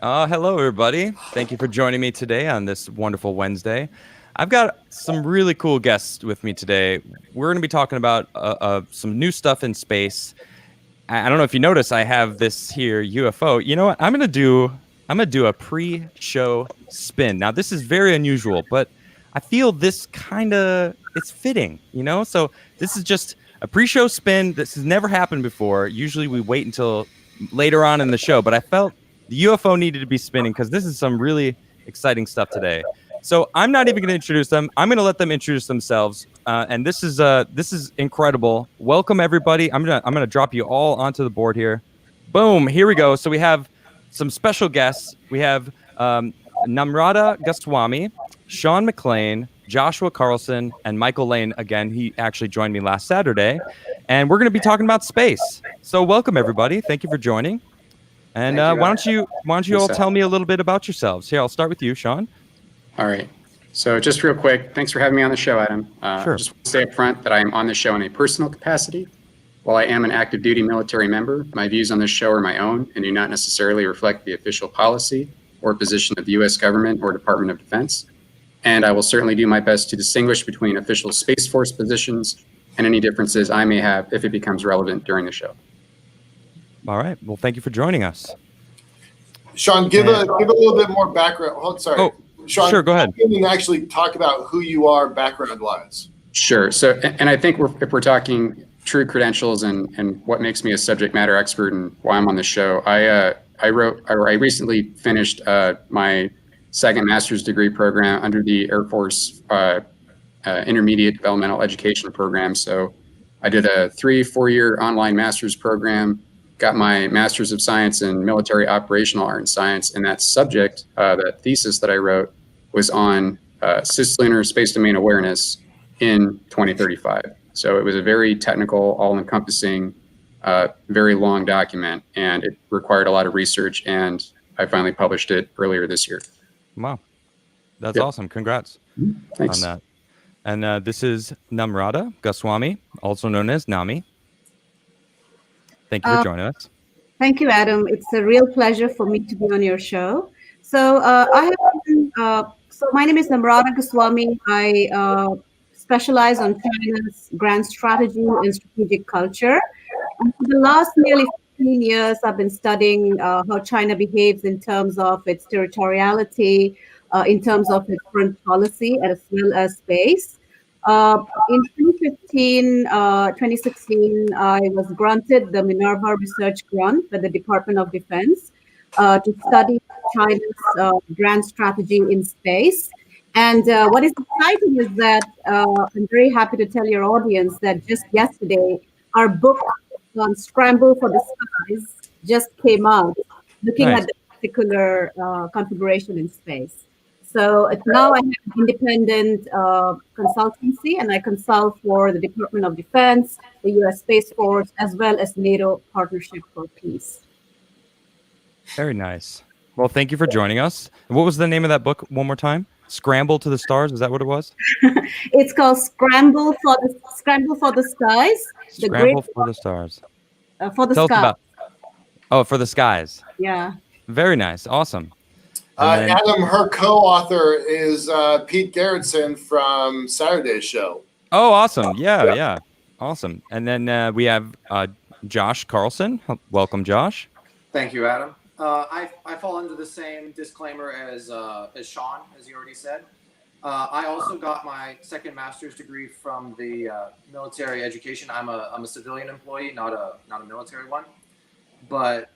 Hello, everybody. Thank you for joining me today on this wonderful Wednesday. I've got some really cool guests with me today. We're going to be talking about some new stuff in space. I don't know if you notice, I have this here UFO. You know what? I'm gonna do a pre-show spin. Now, this is very unusual, but I feel this kind of it's fitting. So this is just a pre-show spin. This has never happened before. Usually, we wait until later on in the show, but I felt the UFO needed to be spinning because this is some really exciting stuff today. So I'm not even going to introduce them. I'm going to let them introduce themselves. And this is incredible. Welcome everybody. I'm gonna drop you all onto the board here. Boom. Here we go. So we have some special guests. We have Namrata Goswami, Sean McClain, Joshua Carlson, and Michael Laine. Again, he actually joined me last Saturday, and we're going to be talking about space. So welcome everybody. Thank you for joining. And why don't you all tell me a little bit about yourselves? Here, I'll start with you, Sean. All right. So just real quick, thanks for having me on the show, Adam. Sure. Just want to say up front that I am on the show in a personal capacity. While I am an active duty military member, my views on this show are my own and do not necessarily reflect the official policy or position of the U.S. government or Department of Defense. And I will certainly do my best to distinguish between official Space Force positions and any differences I may have if it becomes relevant during the show. All right. Well, thank you for joining us. Sean, give a little bit more background. Sean, sure, go ahead. And actually talk about who you are background-wise. Sure. So, and I think if we're talking true credentials and what makes me a subject matter expert and why I'm on the show, I recently finished my second master's degree program under the Air Force Intermediate Developmental Education Program. So I did a 3-4-year online master's program, got my Master's of Science in Military Operational Art and Science, and that subject, that thesis that I wrote, was on cislunar space domain awareness in 2035. So it was a very technical, all-encompassing, very long document, and it required a lot of research, and I finally published it earlier this year. Wow. That's awesome. Congrats Thanks. on that. And this is Namrata Goswami, also known as Nami. Thank you for joining us. Thank you, Adam. It's a real pleasure for me to be on your show. So my name is Namrata Goswami. I specialize on China's grand strategy and strategic culture. And for the last nearly 15 years, I've been studying how China behaves in terms of its territoriality, in terms of its foreign policy, as well as space. In 2016, I was granted the Minerva Research Grant by the Department of Defense to study China's grand strategy in space. And what is exciting is that I'm very happy to tell your audience that just yesterday, our book on Scramble for the Skies just came out, looking at the particular configuration in space. So now I have an independent consultancy, and I consult for the Department of Defense, the U.S. Space Force, as well as NATO Partnership for Peace. Very nice. Well, thank you for joining us. What was the name of that book one more time? Scramble to the Stars? Is that what it was? It's called Scramble for the Skies. Scramble for the Stars. For the Tell Skies. us about. For the Skies. Yeah. Very nice. Awesome. Adam, her co-author is Pete Gerritsen from Saturday's show. Oh, awesome. Yeah. Awesome. And then we have Josh Carlson. Welcome, Josh. Thank you, Adam. I fall under the same disclaimer as Sean, as you already said. I also got my second master's degree from the military education. I'm a civilian employee, not a military one. But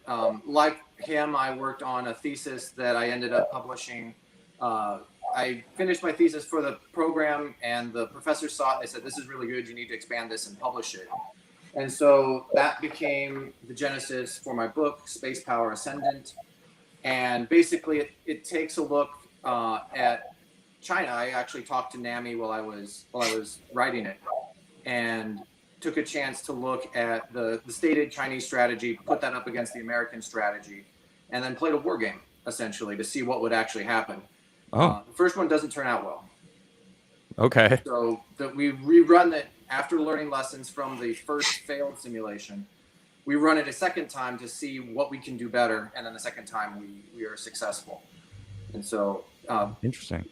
like him, I worked on a thesis that I ended up publishing. I finished my thesis for the program, and the professor saw it. They said, "This is really good. You need to expand this and publish it." And so that became the genesis for my book, Space Power Ascendant. And basically, it takes a look at China. I actually talked to Nami while I was writing it, and took a chance to look at the stated Chinese strategy, put that up against the American strategy, and then played a war game, essentially, to see what would actually happen. The first one doesn't turn out well. Okay. So we rerun it after learning lessons from the first failed simulation. we run it a second time to see what we can do better, and then the second time we are successful. And so, Interesting.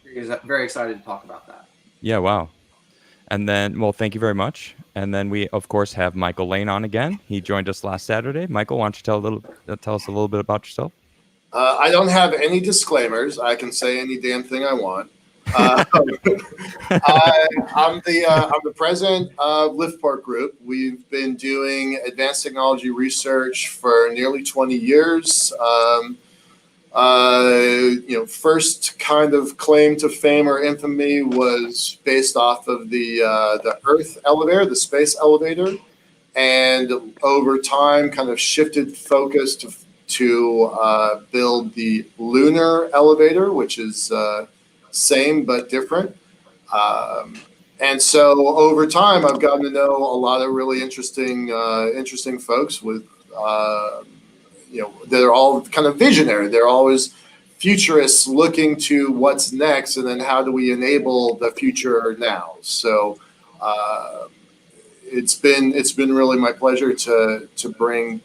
Very excited to talk about that. Yeah, wow. And then, well, thank you very much. And then we, of course, have Michael Laine on again. He joined us last Saturday. Michael, why don't you tell us a little bit about yourself? I don't have any disclaimers. I can say any damn thing I want. I'm the president of Liftport Group. We've been doing advanced technology research for nearly 20 years. First kind of claim to fame or infamy was based off of the Earth elevator, the space elevator, and over time kind of shifted focus to build the lunar elevator, which is same but different. And so over time, I've gotten to know a lot of really interesting folks with, that are all kind of visionary. They're always futurists looking to what's next, and then how do we enable the future now? So it's been really my pleasure to bring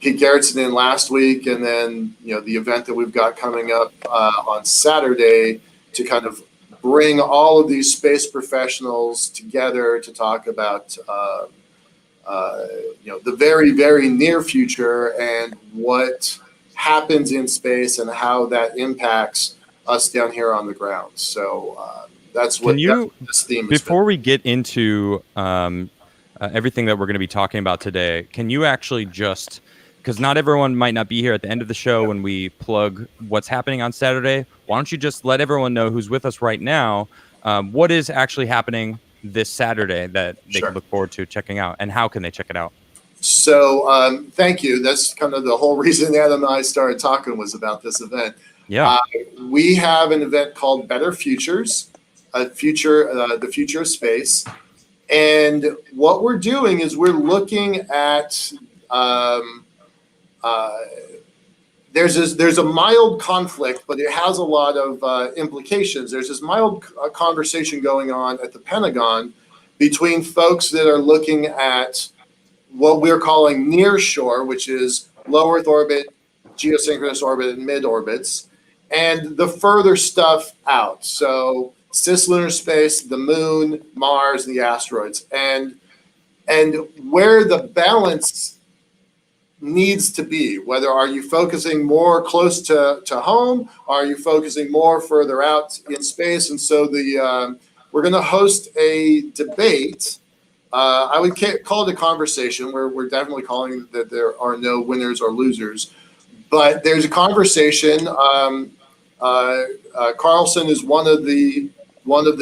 Pete Gerritsen in last week, and then the event that we've got coming up on Saturday to kind of bring all of these space professionals together to talk about the very, very near future and what happens in space and how that impacts us down here on the ground. So that's what this theme is. Before we get into everything that we're going to be talking about today, can you actually just, because not everyone might not be here at the end of the show when we plug what's happening on Saturday, why don't you just let everyone know who's with us right now, what is actually happening this Saturday that they can look forward to checking out, and how can they check it out? So thank you. That's kind of the whole reason Adam and I started talking, was about this event. Yeah. We have an event called Better Futures, the future of space. And what we're doing is we're looking at there's a mild conflict, but it has a lot of implications. There's this mild conversation going on at the Pentagon between folks that are looking at what we're calling near shore, which is low Earth orbit, geosynchronous orbit, and mid orbits, and the further stuff out. So cislunar space, the moon, Mars, the asteroids, and where the balance needs to be. Whether are you focusing more close to home? Are you focusing more further out in space? And so we're going to host a debate. I would call it a conversation. We're definitely calling that there are no winners or losers, but there's a conversation. Carlson is one of the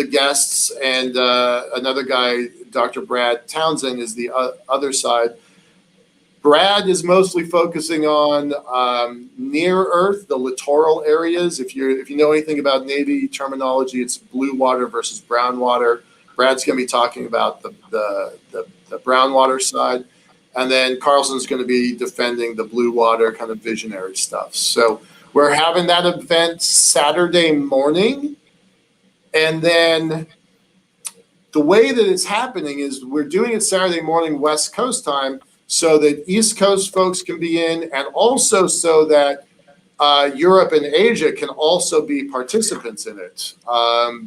guests, and another guy, Dr. Brad Townsend, is the other side. Brad is mostly focusing on near Earth, the littoral areas. If you know anything about Navy terminology, it's blue water versus brown water. Brad's going to be talking about the brown water side, and then Carlson's going to be defending the blue water kind of visionary stuff. So we're having that event Saturday morning, and then the way that it's happening is we're doing it Saturday morning West Coast time, so that East Coast folks can be in, and also so that Europe and Asia can also be participants in it,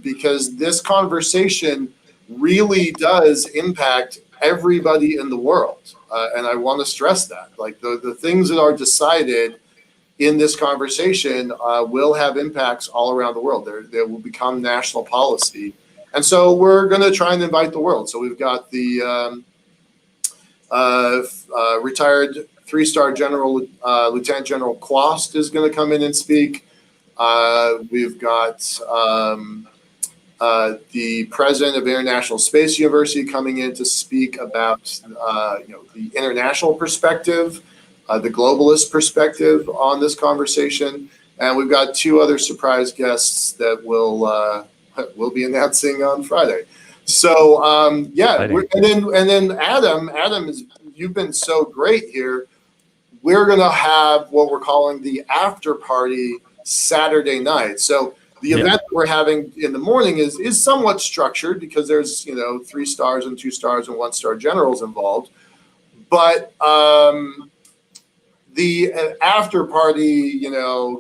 because this conversation really does impact everybody in the world. And I want to stress that. Like the things that are decided in this conversation will have impacts all around the world. They will become national policy. And so we're going to try and invite the world. So we've got the retired 3-star General Lieutenant General Quast is going to come in and speak. We've got the president of International Space University coming in to speak about the international perspective, the globalist perspective on this conversation, and we've got 2 other surprise guests that we'll be announcing on Friday. So and then Adam is, you've been so great here. We're going to have what we're calling the after party Saturday night. So the event that we're having in the morning is somewhat structured because there's 3 stars and 2 stars and 1-star generals involved. But the after party,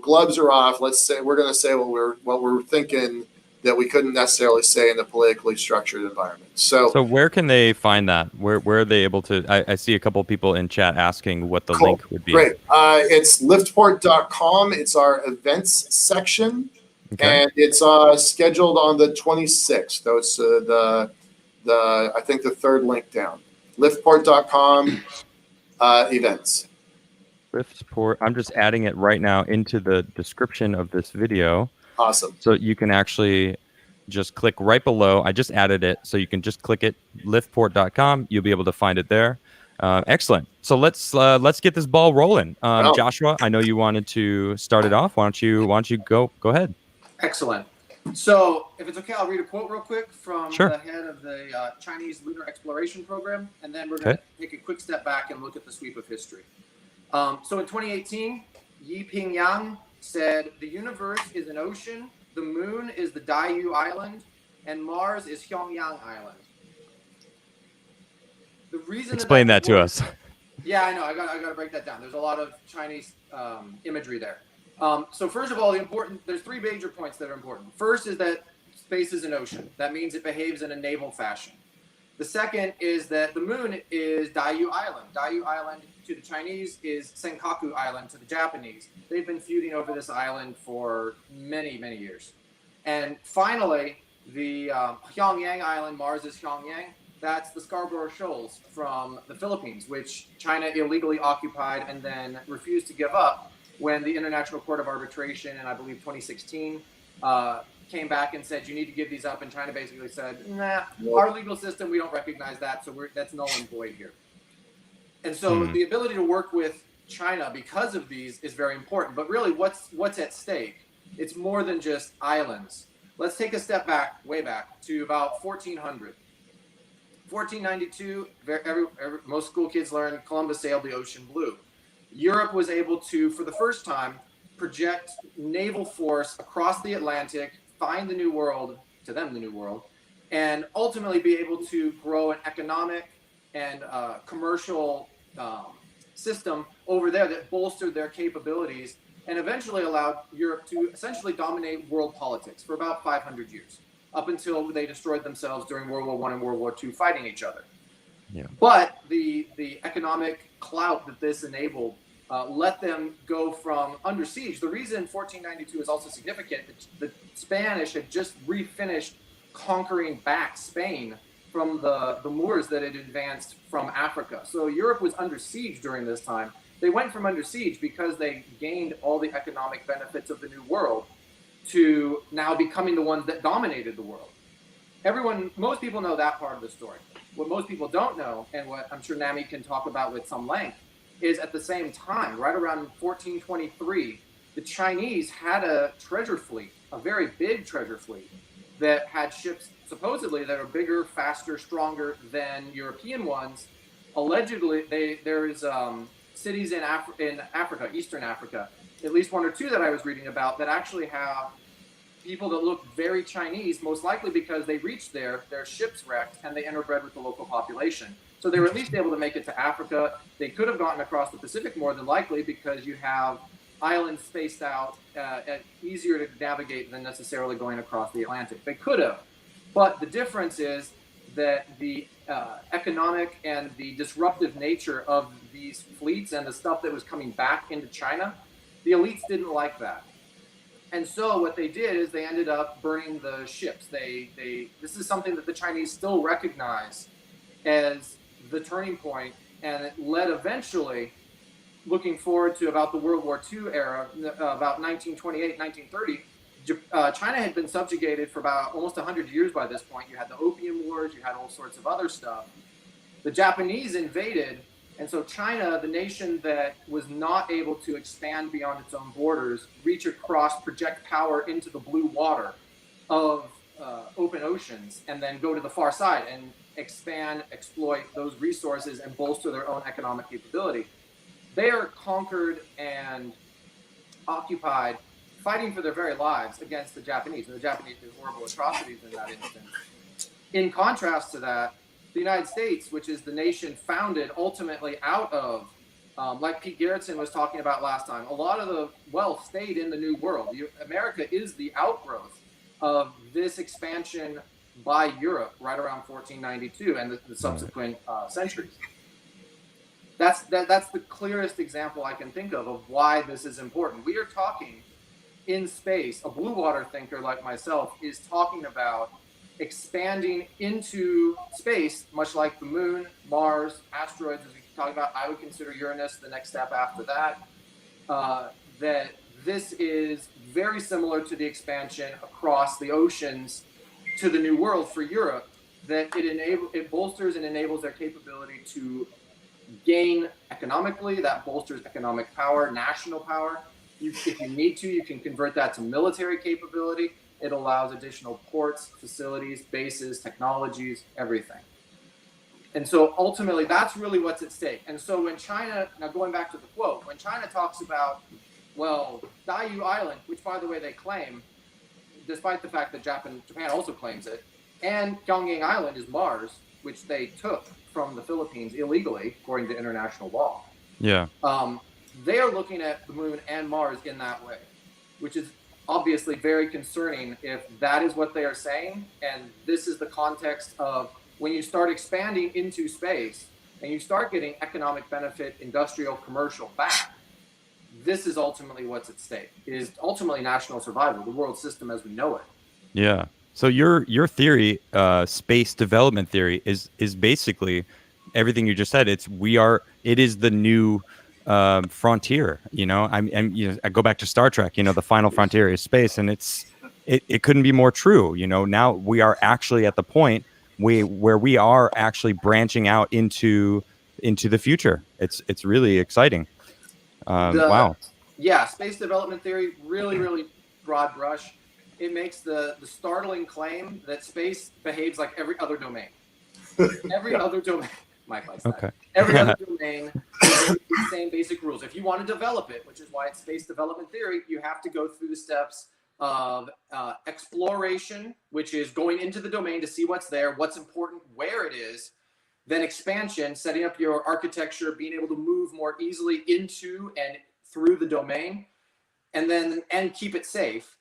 gloves are off. Let's say we're going to say what we're thinking that we couldn't necessarily say in a politically structured environment. So where can they find that? Where are they able to? I see a couple of people in chat asking what the cool. link would be. Great. It's liftport.com. It's our events section. Okay. And it's scheduled on the 26th. So it's I think the third link down. Liftport.com events. Liftport. I'm just adding it right now into the description of this video. Awesome. So you can actually just click right below. I just added it, so you can just click it. Liftport.com. You'll be able to find it there. Excellent. So let's get this ball rolling. Joshua, I know you wanted to start it off. Why don't you go ahead? Excellent. So, if it's okay, I'll read a quote real quick from Sure. the head of the Chinese Lunar Exploration Program, and then we're going to take a quick step back and look at the sweep of history. So, in 2018, Yi Pingyang said, "The universe is an ocean, the moon is the Diyu Island, and Mars is Pyongyang Island." The reason Explain that to us. Yeah, I know. I got to break that down. There's a lot of Chinese imagery there. So first of all, there's three major points that are important. First is that space is an ocean. That means it behaves in a naval fashion. The second is that the moon is Diyu Island. Diyu Island to the Chinese is Senkaku Island to the Japanese. They've been feuding over this island for many, many years. And finally, the Pyongyang Island, Mars is Pyongyang. That's the Scarborough Shoals from the Philippines, which China illegally occupied and then refused to give up when the International Court of Arbitration in, I believe, 2016, came back and said, you need to give these up. And China basically said, nah, our legal system, we don't recognize that. So that's null and void here. And so the ability to work with China because of these is very important. But really, what's at stake? It's more than just islands. Let's take a step back, way back, to about 1400. 1492, most school kids learn Columbus sailed the ocean blue. Europe was able to, for the first time, project naval force across the Atlantic, find the new world, to them the new world, and ultimately be able to grow an economic and commercial system over there that bolstered their capabilities and eventually allowed Europe to essentially dominate world politics for about 500 years, up until they destroyed themselves during World War I and World War II fighting each other. Yeah. But the economic clout that this enabled let them go from under siege. The reason 1492 is also significant, the Spanish had just refinished conquering back Spain from the Moors that had advanced from Africa. So Europe was under siege during this time. They went from under siege because they gained all the economic benefits of the New World to now becoming the ones that dominated the world. Most people know that part of the story. What most people don't know, and what I'm sure Nami can talk about with some length, is at the same time, right around 1423, the Chinese had a treasure fleet, a very big treasure fleet, that had ships supposedly that are bigger, faster, stronger than European ones. Allegedly, there's cities in Africa, Eastern Africa, at least one or two that I was reading about, that actually have people that look very Chinese, most likely because they reached there, their ships wrecked, and they interbred with the local population. So they were at least able to make it to Africa. They could have gotten across the Pacific more than likely because you have islands spaced out, easier to navigate than necessarily going across the Atlantic. They could have. But the difference is that the economic and the disruptive nature of these fleets and the stuff that was coming back into China, the elites didn't like that. And so what they did is they ended up burning the ships. This is something that the Chinese still recognize as the turning point, and it led eventually, looking forward to about the World War II era, about 1928, 1930, China had been subjugated for about almost 100 years by this point. You had the Opium Wars, you had all sorts of other stuff. The Japanese invaded, and so China, the nation that was not able to expand beyond its own borders, reach across, project power into the blue water of open oceans, and then go to the far side and expand, exploit those resources and bolster their own economic capability. They are conquered and occupied, fighting for their very lives against the Japanese. And the Japanese did horrible atrocities in that instance. In contrast to that, the United States, which is the nation founded ultimately out of, like Pete Gerritsen was talking about last time, a lot of the wealth stayed in the New World. America is the outgrowth of this expansion by Europe right around 1492 and the subsequent centuries. That's the clearest example I can think of why this is important. We are talking in space. A blue water thinker like myself is talking about expanding into space, much like the moon, Mars, asteroids, as we talk about. I would consider Uranus the next step after that. That this is very similar to the expansion across the oceans to the New World for Europe, that it bolsters and enables their capability to gain economically. That bolsters economic power, national power. If you need to, you can convert that to military capability. It allows additional ports, facilities, bases, technologies, everything. And so ultimately, that's really what's at stake. And so when China, now going back to the quote, when China talks about, well, Diaoyu Island, which by the way they claim, despite the fact that Japan also claims it, and Pyongyang Island is Mars, which they took from the Philippines illegally, according to international law. Yeah. They are looking at the moon and Mars in that way, which is obviously very concerning if that is what they are saying. And this is the context of when you start expanding into space and you start getting economic benefit, industrial, commercial back, this is ultimately what's at stake. It is ultimately national survival, the world system as we know it. Yeah. So your theory, space development theory, is basically everything you just said. It is the new frontier. I go back to Star Trek. The final frontier is space, and it couldn't be more true. Now we are actually at the point where we are actually branching out into the future. It's really exciting. Wow. Yeah, space development theory, really, really broad brush. It makes the startling claim that space behaves like every other domain. Every other domain. Mike likes that. Okay. Every other domain has the same basic rules. If you want to develop it, which is why it's space development theory, you have to go through the steps of exploration, which is going into the domain to see what's there, what's important, where it is. Then expansion, setting up your architecture, being able to move more easily into and through the domain, and keep it safe.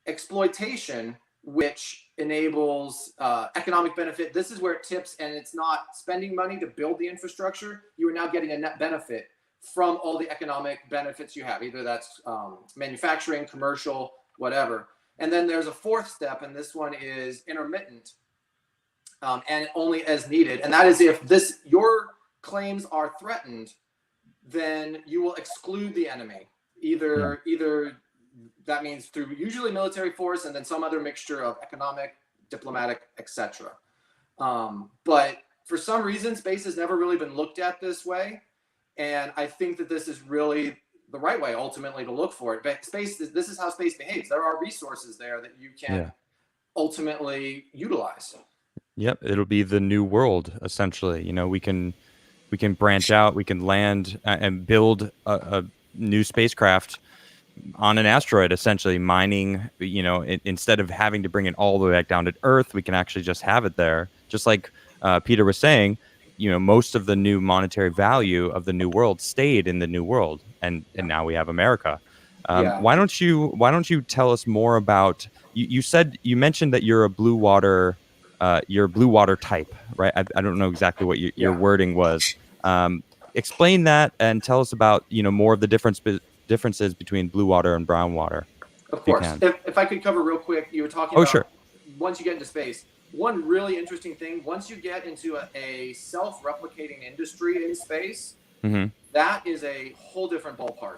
Exploitation, which enables economic benefit. This is where it tips, and it's not spending money to build the infrastructure. You are now getting a net benefit from all the economic benefits you have. Either that's manufacturing, commercial, whatever. And then there's a fourth step, and this one is intermittent, and only as needed. And that is if your claims are threatened, then you will exclude the enemy. Either that means through usually military force and then some other mixture of economic, diplomatic, etc. But for some reason, space has never really been looked at this way. And I think that this is really the right way ultimately to look for it. But this is how space behaves. There are resources there that you can ultimately utilize. Yep. It'll be the new world, essentially. We can branch out, we can land and build a new spacecraft on an asteroid, essentially mining, instead of having to bring it all the way back down to Earth, we can actually just have it there. Just like Peter was saying, most of the new monetary value of the new world stayed in the new world, and now we have America. Why don't you tell us more about, you mentioned that you're a blue water type, right? I don't know exactly what your wording was. Explain that and tell us about, more of the differences between blue water and brown water. Of course. If I could cover real quick, you were talking about sure. Once you get into space, one really interesting thing, once you get into a self-replicating industry in space, that is a whole different ballpark.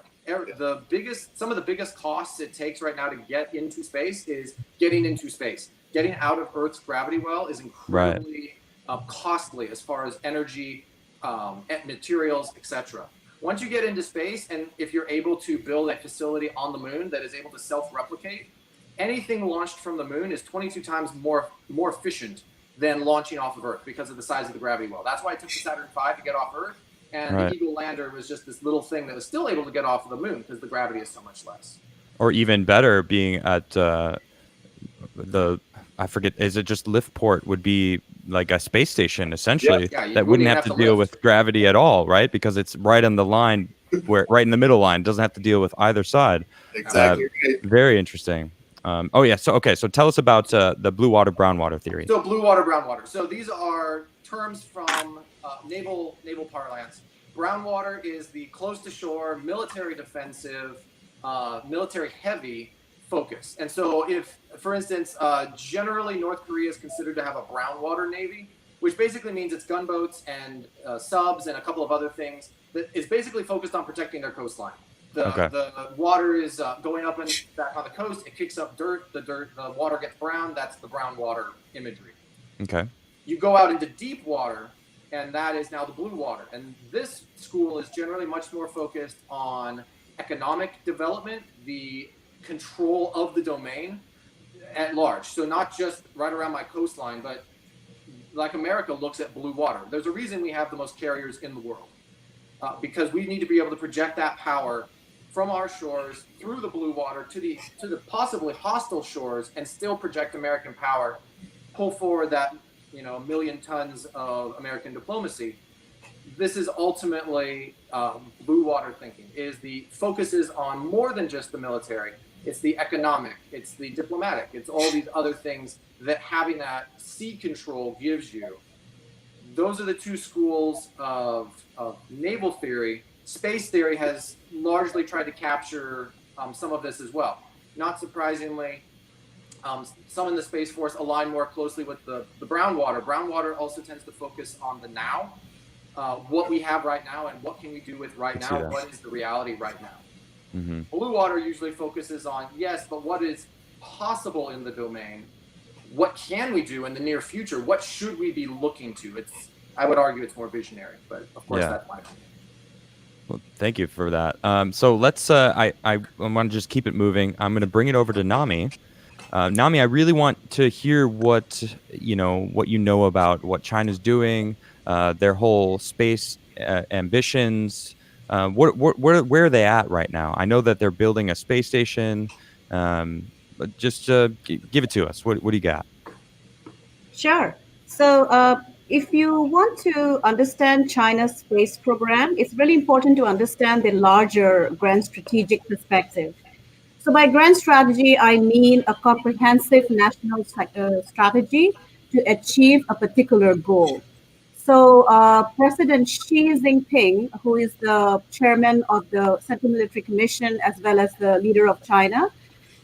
Some of the biggest costs it takes right now to get into space is getting into space. Getting out of Earth's gravity well is incredibly costly as far as energy, materials, etc. Once you get into space, and if you're able to build a facility on the moon that is able to self-replicate, anything launched from the moon is 22 times more efficient than launching off of Earth because of the size of the gravity well. That's why it took the Saturn V to get off Earth, and the Eagle lander was just this little thing that was still able to get off of the moon because the gravity is so much less. Or even better, being at I forget, is it just Liftport would be like a space station essentially Yeah, you that wouldn't wouldn't even have have to to deal lift. with gravity at all, right? Because it's right on the line, where right in the middle line, doesn't have to deal with either side. Exactly. Right. Very interesting. Oh yeah. So okay. So tell us about the blue water, brown water theory. So blue water, brown water. So these are terms from naval parlance. Brown water is the close to shore, military defensive, military heavy focus. And so if, for instance, generally North Korea is considered to have a brown water navy, which basically means it's gunboats and subs and a couple of other things that is basically focused on protecting their coastline. The water is going up and back on the coast. It kicks up dirt. The water gets brown. That's the brown water imagery. Okay. You go out into deep water, and that is now the blue water. And this school is generally much more focused on economic development, the control of the domain at large. So not just right around my coastline, but like America looks at blue water. There's a reason we have the most carriers in the world, because we need to be able to project that power from our shores through the blue water to the possibly hostile shores and still project American power, pull forward that 1 million tons of American diplomacy. This is ultimately blue water thinking. The focus is on more than just the military. It's the economic, it's the diplomatic, it's all these other things that having that sea control gives you. Those are the two schools of naval theory. Space theory has largely tried to capture some of this as well. Not surprisingly, some in the Space Force align more closely with the brown water. Brown water also tends to focus on the now, what we have right now and what can we do with right now, what is the reality right now. Mm-hmm. Blue water usually focuses on, yes, but what is possible in the domain? What can we do in the near future? What should we be looking to? I would argue it's more visionary, but of course that's my opinion. Well, thank you for that. So let's. I want to just keep it moving. I'm going to bring it over to Nami. Nami, I really want to hear what you know about what China's doing, their whole space ambitions. Where are they at right now? I know that they're building a space station. But just give it to us. What do you got? Sure. So if you want to understand China's space program, it's really important to understand the larger grand strategic perspective. So by grand strategy, I mean a comprehensive national strategy to achieve a particular goal. So President Xi Jinping, who is the chairman of the Central Military Commission as well as the leader of China,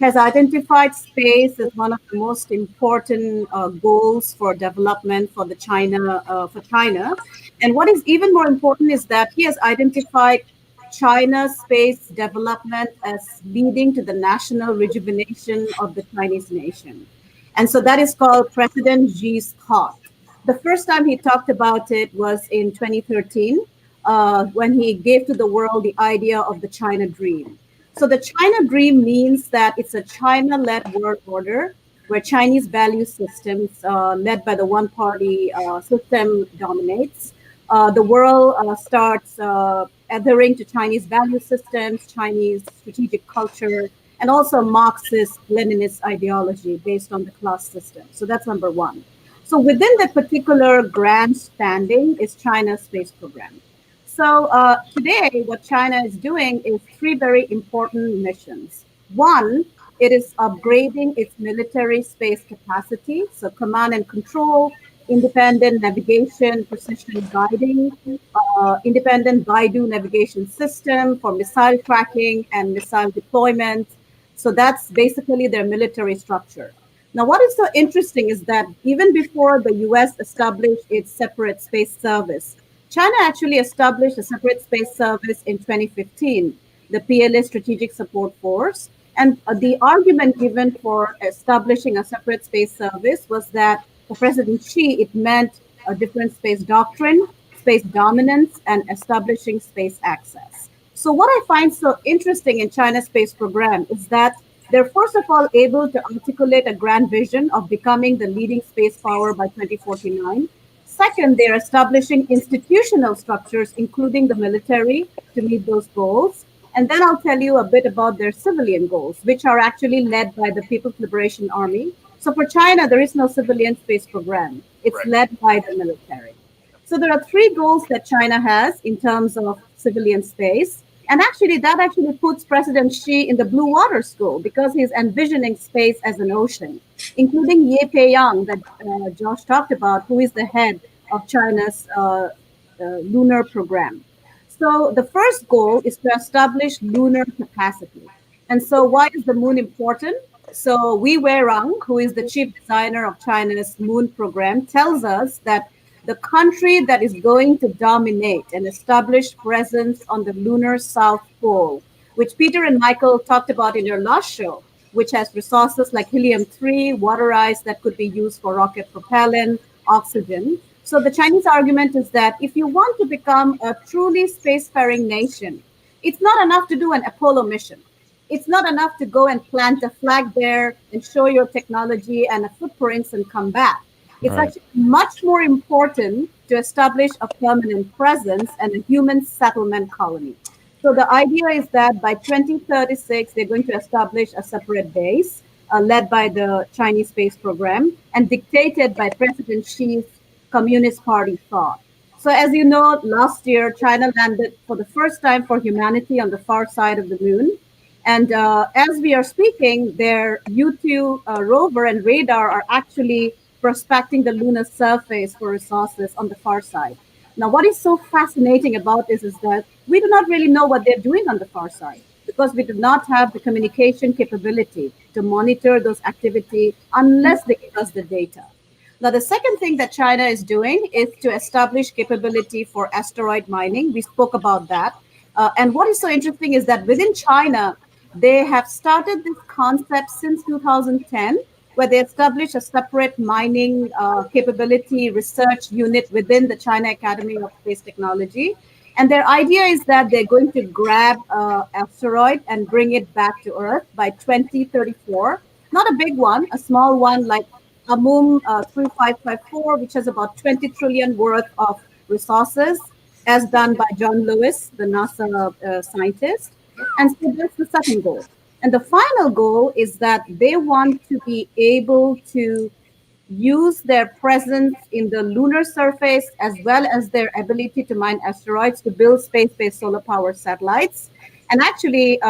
has identified space as one of the most important goals for development for China. And what is even more important is that he has identified China's space development as leading to the national rejuvenation of the Chinese nation. And so that is called President Xi's thought. The first time he talked about it was in 2013, when he gave to the world the idea of the China Dream. So the China Dream means that it's a China-led world order where Chinese value systems, led by the one-party system, dominates. The world starts adhering to Chinese value systems, Chinese strategic culture, and also Marxist Leninist ideology based on the class system. So that's number one. So within that particular grand standing is China's space program. So today, what China is doing is three very important missions. One, it is upgrading its military space capacity, so command and control, independent navigation, precision guiding, independent Baidu navigation system for missile tracking and missile deployment. So that's basically their military structure. Now, what is so interesting is that even before the US established its separate space service, China actually established a separate space service in 2015, the PLA Strategic Support Force. And the argument given for establishing a separate space service was that for President Xi, it meant a different space doctrine, space dominance, and establishing space access. So what I find so interesting in China's space program is that they're first of all able to articulate a grand vision of becoming the leading space power by 2049. Second, they're establishing institutional structures, including the military, to meet those goals. And then I'll tell you a bit about their civilian goals, which are actually led by the People's Liberation Army, So for China, there is no civilian space program. It's Right. led by the military. So there are three goals that China has in terms of civilian space. And actually, that actually puts President Xi in the blue water school because he's envisioning space as an ocean, including Ye Peiyang that Josh talked about, who is the head of China's lunar program. So the first goal is to establish lunar capacity. And so why is the moon important? So Wei Weirang, who is the chief designer of China's moon program, tells us that the country that is going to dominate and establish presence on the lunar south pole, which Peter and Michael talked about in your last show, which has resources like helium-3, water ice that could be used for rocket propellant, oxygen. So the Chinese argument is that if you want to become a truly spacefaring nation, it's not enough to do an Apollo mission. It's not enough to go and plant a flag there and show your technology and a footprints and come back. It's Right. actually much more important to establish a permanent presence and a human settlement colony. So the idea is that by 2036, they're going to establish a separate base led by the Chinese space program and dictated by President Xi's Communist Party thought. So as you know, last year, China landed for the first time for humanity on the far side of the moon. And as we are speaking, their U2 rover and radar are actually prospecting the lunar surface for resources on the far side. Now, what is so fascinating about this is that we do not really know what they're doing on the far side because we do not have the communication capability to monitor those activity unless they give us the data. Now, the second thing that China is doing is to establish capability for asteroid mining. We spoke about that. And what is so interesting is that within China, they have started this concept since 2010, where they established a separate mining capability research unit within the China Academy of Space Technology. And their idea is that they're going to grab asteroid and bring it back to Earth by 2034. Not a big one, a small one like Amum 3554, which has about 20 trillion worth of resources, as done by John Lewis, the NASA scientist. And so that's the second goal. And the final goal is that they want to be able to use their presence in the lunar surface as well as their ability to mine asteroids to build space-based solar power satellites. And actually,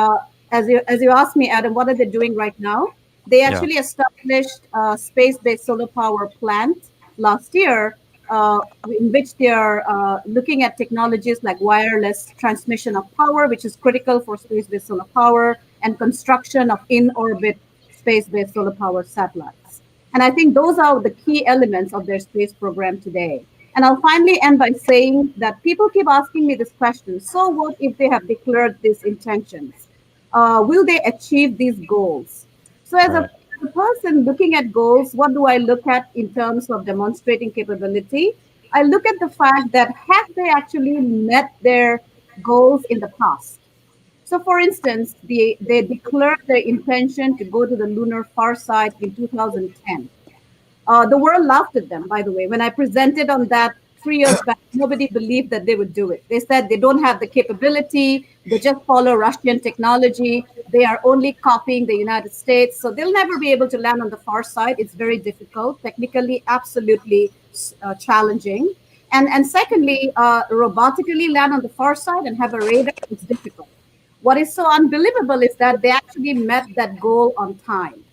as you asked me, Adam, what are they doing right now? They actually established a space-based solar power plant last year, in which they are looking at technologies like wireless transmission of power, which is critical for space-based solar power, and construction of in-orbit space-based solar power satellites. And I think those are the key elements of their space program today. And I'll finally end by saying that people keep asking me this question. So what if they have declared these intentions? Will they achieve these goals? So as a person looking at goals, what do I look at in terms of demonstrating capability? I look at the fact that have they actually met their goals in the past? So, for instance, they declared their intention to go to the lunar far side in 2010. The world laughed at them, by the way. When I presented on that 3 years back, nobody believed that they would do it. They said they don't have the capability, they just follow Russian technology, they are only copying the United States, so they'll never be able to land on the far side. It's very difficult, technically, absolutely challenging. And secondly, robotically land on the far side and have a radar is difficult. What is so unbelievable is that they actually met that goal on time.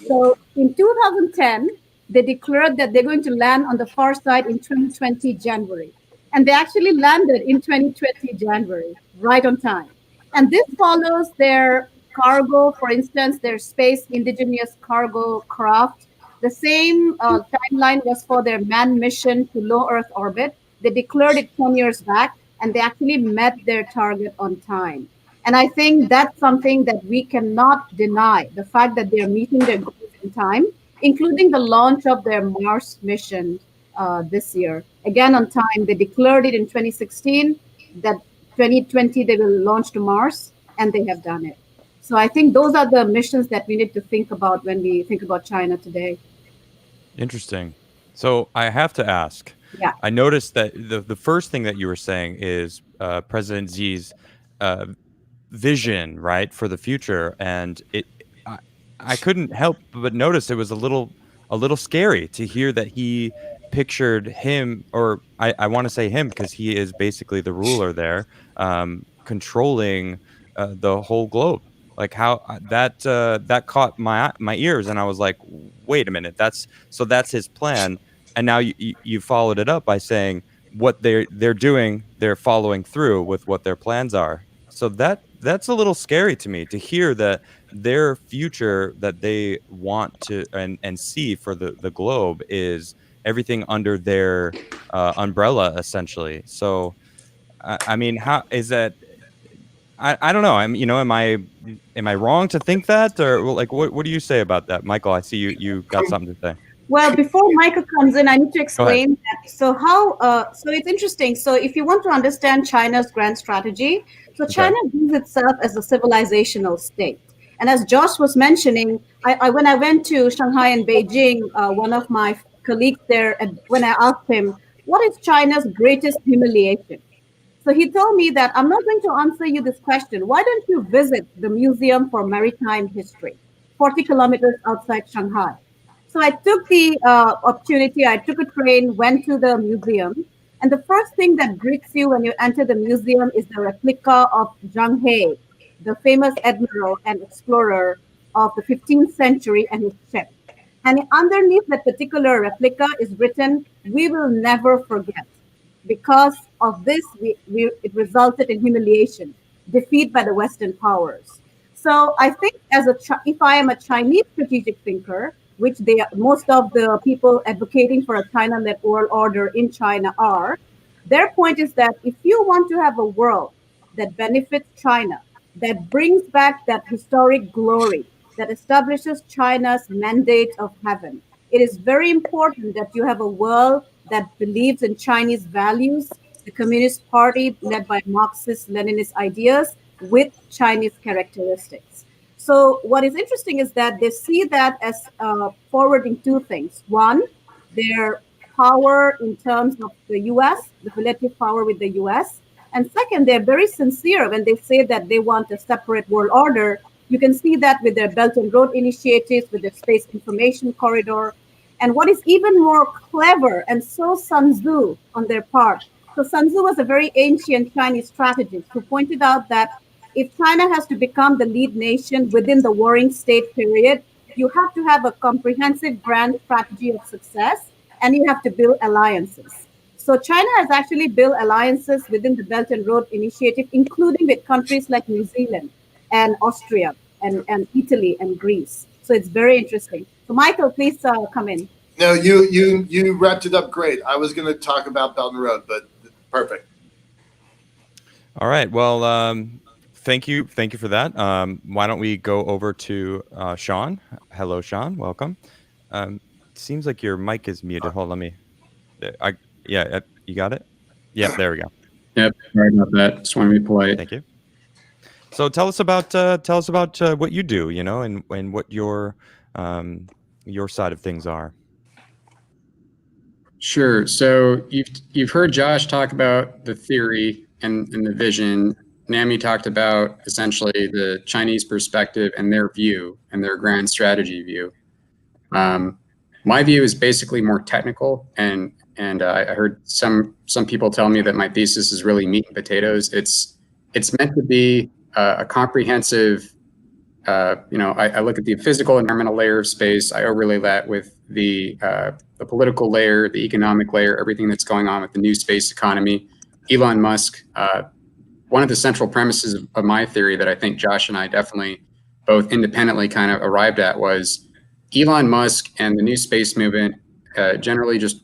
So in 2010, they declared that they're going to land on the far side in 2020 January. And they actually landed in 2020 January, right on time. And this follows their cargo, for instance, their space indigenous cargo craft. The same timeline was for their manned mission to low Earth orbit. They declared it 10 years back, and they actually met their target on time. And I think that's something that we cannot deny, the fact that they're meeting their goals in time, including the launch of their Mars mission this year. Again, on time, they declared it in 2016 that 2020 they will launch to Mars, and they have done it. So I think those are the missions that we need to think about when we think about China today. Interesting. So I have to ask. Yeah. I noticed that the first thing that you were saying is President Xi's vision, right, for the future, and I couldn't help but notice it was a little a little scary to hear that he pictured him, or I want to say him because he is basically the ruler there, controlling the whole globe. Like how that caught my ears, and I was like, wait a minute, that's his plan. And now you followed it up by saying what they're doing, they're following through with what their plans are. So that's a little scary to me to hear that their future that they want to and see for the globe is everything under their umbrella, essentially. So I mean, how is that? I don't know. Am I wrong to think that, or like what do you say about that, Michael? I see you got something to say. Well, before Michael comes in, I need to Go ahead. explain that. So so it's interesting. So if you want to understand China's grand strategy, so China views itself as a civilizational state. And as Josh was mentioning, when I went to Shanghai and Beijing, one of my colleagues there, when I asked him, what is China's greatest humiliation? So he told me that I'm not going to answer you this question. Why don't you visit the Museum for Maritime History, 40 kilometers outside Shanghai? So I took the opportunity, I took a train, went to the museum. And the first thing that greets you when you enter the museum is the replica of Zhang He, the famous admiral and explorer of the 15th century, and his ship. And underneath that particular replica is written, "We will never forget." Because of this, it resulted in humiliation, defeat by the Western powers. So I think if I am a Chinese strategic thinker, which most of the people advocating for a China-led world order in China are, their point is that if you want to have a world that benefits China, that brings back that historic glory, that establishes China's mandate of heaven, it is very important that you have a world that believes in Chinese values, the Communist Party led by Marxist Leninist ideas with Chinese characteristics. So what is interesting is that they see that as forwarding two things. One, their power in terms of the US, the relative power with the US. And second, they're very sincere when they say that they want a separate world order. You can see that with their Belt and Road initiatives, with their space information corridor. And what is even more clever and so Sun Tzu on their part. So Sun Tzu was a very ancient Chinese strategist who pointed out that if China has to become the lead nation within the warring state period, you have to have a comprehensive grand strategy of success, and you have to build alliances. So China has actually built alliances within the Belt and Road Initiative, including with countries like New Zealand and Austria and Italy and Greece. So it's very interesting. So Michael, please come in. No, you wrapped it up great. I was going to talk about Belt and Road, but perfect. All right. Well, thank you for that. Why don't we go over to Sean? Hello, Sean. Welcome. Seems like your mic is muted. Hold on, you got it? Yep, there we go. Yep, sorry about that. Just want to be polite. Thank you. So tell us about what you do, and what your side of things are. Sure. So you've heard Josh talk about the theory and the vision. Nami talked about essentially the Chinese perspective and their view and their grand strategy view. My view is basically more technical, and I heard some people tell me that my thesis is really meat and potatoes. It's meant to be a comprehensive. I look at the physical environmental layer of space. I overlay that with the political layer, the economic layer, everything that's going on with the new space economy. Elon Musk. One of the central premises of my theory that I think Josh and I definitely both independently kind of arrived at was Elon Musk and the new space movement, generally just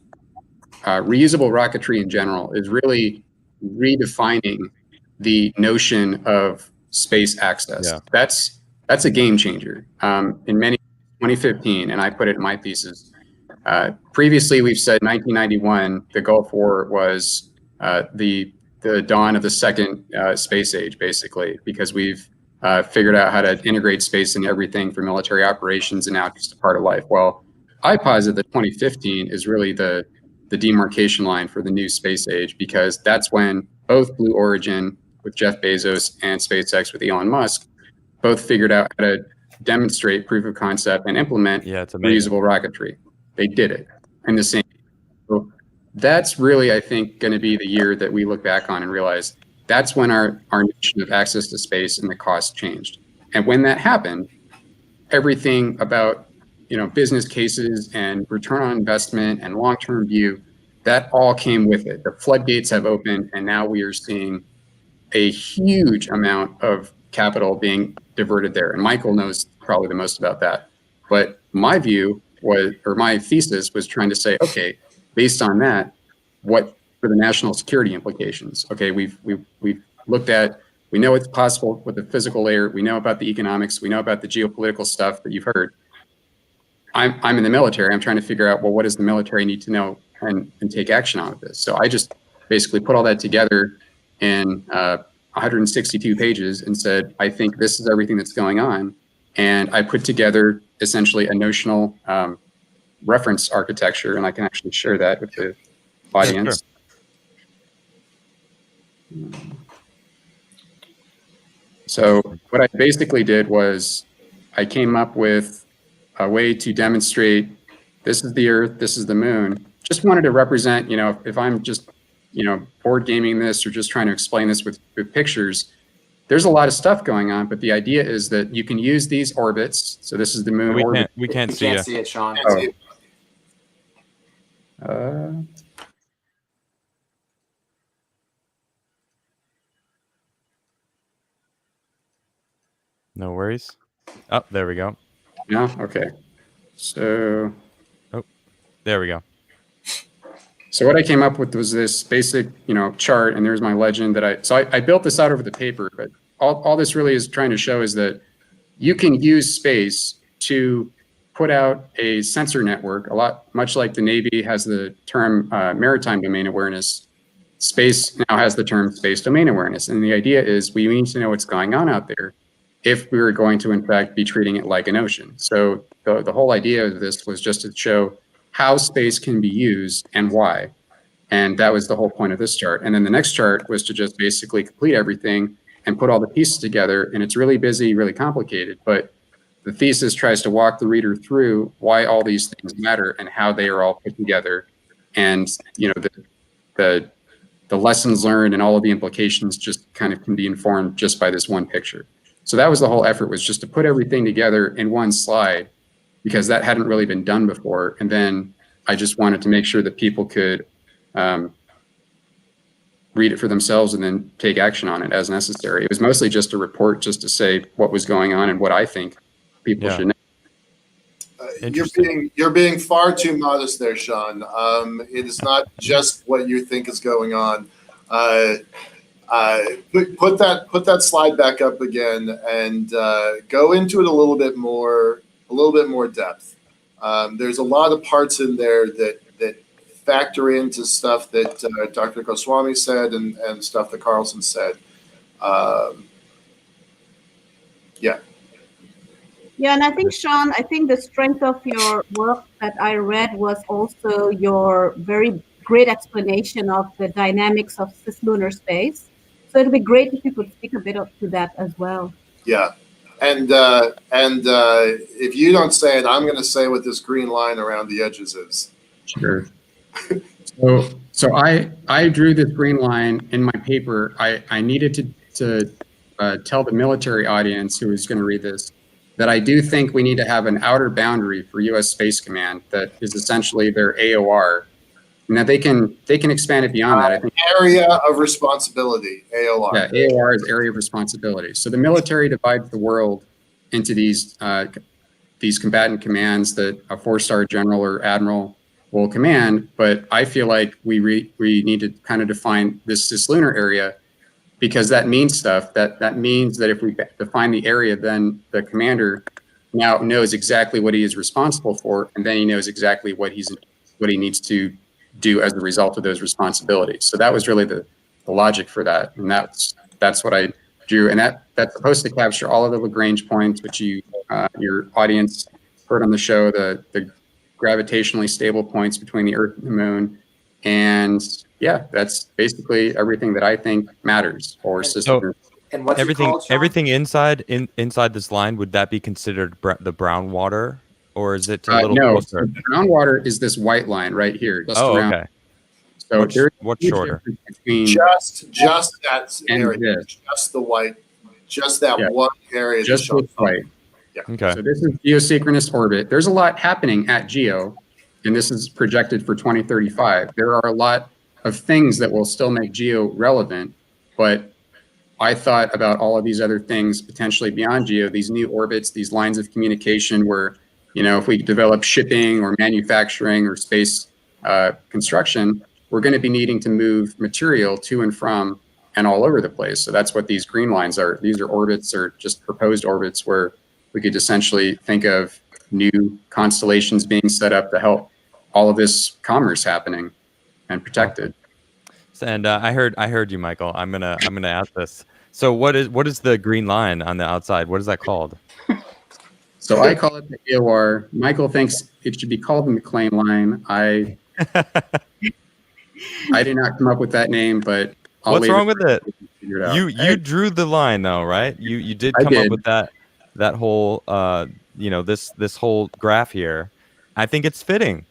reusable rocketry in general, is really redefining the notion of space access. Yeah. That's a game changer. In 2015, and I put it in my thesis. Previously, we've said 1991, the Gulf War was the dawn of the second space age, basically, because we've figured out how to integrate space into everything for military operations, and now it's just a part of life. Well, I posit that 2015 is really the demarcation line for the new space age, because that's when both Blue Origin with Jeff Bezos and SpaceX with Elon Musk both figured out how to demonstrate proof of concept and implement reusable rocketry. They did it in the same. So that's really, I think, going to be the year that we look back on and realize that's when our notion of access to space and the cost changed. And when that happened, everything about business cases and return on investment and long-term view, that all came with it. The floodgates have opened, and now we are seeing a huge amount of capital being diverted there. And Michael knows probably the most about that. But my view was, or my thesis was trying to say, okay, based on that, what for the national security implications? Okay, we've looked at, we know what's possible with the physical layer. We know about the economics. We know about the geopolitical stuff that you've heard. I'm in the military. I'm trying to figure out, well, what does the military need to know and take action on this? So I just basically put all that together in 162 pages and said, I think this is everything that's going on. And I put together essentially a notional reference architecture, and I can actually share that with the audience. Sure. So what I basically did was I came up with a way to demonstrate this is the Earth, this is the Moon. Just wanted to represent, if I'm just, board gaming this or just trying to explain this with pictures, there's a lot of stuff going on, but the idea is that you can use these orbits. So this is the Moon orbit. We can't see it, Sean. No worries. Oh, there we go. Yeah. Okay. So. Oh, there we go. So what I came up with was this basic, chart, and there's my legend that I built this out over the paper, but all this really is trying to show is that you can use space to put out a sensor network, much like the Navy has the term maritime domain awareness. Space now has the term space domain awareness. And the idea is we need to know what's going on out there if we were going to, in fact, be treating it like an ocean. So the whole idea of this was just to show how space can be used and why. And that was the whole point of this chart. And then the next chart was to just basically complete everything and put all the pieces together. And it's really busy, really complicated, but the thesis tries to walk the reader through why all these things matter and how they are all put together. And, the lessons learned and all of the implications just kind of can be informed just by this one picture. So that was the whole effort, was just to put everything together in one slide, because that hadn't really been done before. And then I just wanted to make sure that people could read it for themselves and then take action on it as necessary. It was mostly just a report just to say what was going on and what I think people should know. You're being far too modest there, Sean. It is not just what you think is going on. Put that slide back up again and go into it a little bit more depth. There's a lot of parts in there that factor into stuff that Dr. Goswami said and stuff that Carlson said. Yeah, and I think, Sean, the strength of your work that I read was also your very great explanation of the dynamics of cislunar space. So it'd be great if you could speak a bit to that as well. Yeah, and if you don't say it, I'm going to say what this green line around the edges is. Sure. So I drew this green line in my paper. I needed to tell the military audience who was going to read this that I do think we need to have an outer boundary for U.S. Space Command that is essentially their AOR, and that they can expand it beyond that. I think area of responsibility, AOR. Yeah, AOR is area of responsibility. So the military divides the world into these combatant commands that a 4-star general or admiral will command. But I feel like we need to kind of define this cislunar area, because that means stuff. That means that if we define the area, then the commander now knows exactly what he is responsible for, and then he knows exactly what he needs to do as a result of those responsibilities. So that was really the logic for that, and that's what I drew, and that's supposed to capture all of the Lagrange points, which your audience heard on the show, the gravitationally stable points between the Earth and the Moon, and yeah, that's basically everything that I think matters for systems. And what's everything it called, Sean? everything inside this line, would that be considered the brown water or is it a little No, closer? so groundwater is this white line right here, just Oh, around. okay. So What's there's what's a huge shorter? difference between Just that and area, this. just the white, just that Yeah. one area. that Just shows this white. Okay. So this is geosynchronous orbit. There's a lot happening at GEO, and this is projected for 2035. There are a lot of things that will still make GEO relevant, but I thought about all of these other things potentially beyond GEO, these new orbits, these lines of communication where, if we develop shipping or manufacturing or space construction, we're going to be needing to move material to and from and all over the place. So that's what these green lines are. These are orbits, or just proposed orbits, where we could essentially think of new constellations being set up to help all of this commerce happening and protected. And I heard you, Michael. I'm gonna ask this. So what is the green line on the outside? What is that called? So I call it the AOR. Michael thinks it should be called the McClain line. I did not come up with that name, but What's wrong with it? Figure it out. You drew the line though, right? You did I come up did. with that whole this whole graph here. I think it's fitting.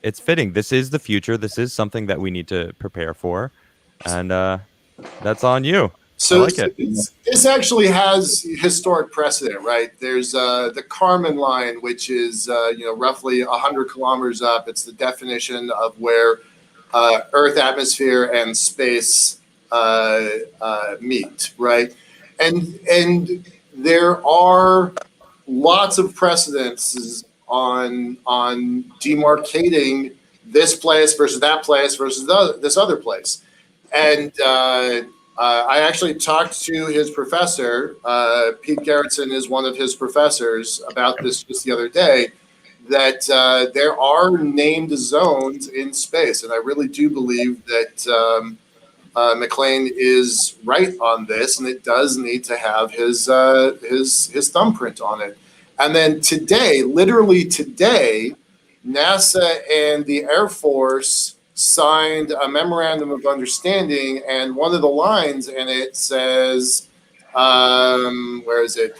It's fitting. This is the future. This is something that we need to prepare for, and that's on you. So I like it. this actually has historic precedent, right? There's the Kármán line, which is roughly 100 kilometers up. It's the definition of where Earth atmosphere and space meet, right? And there are lots of precedents on demarcating this place versus that place versus this other place, and I actually talked to his professor. Pete Gerritsen is one of his professors about this just the other day, that there are named zones in space. And I really do believe that McClain is right on this, and it does need to have his thumbprint on it. And then today, literally today, NASA and the Air Force signed a memorandum of understanding, and one of the lines in it says, where is it?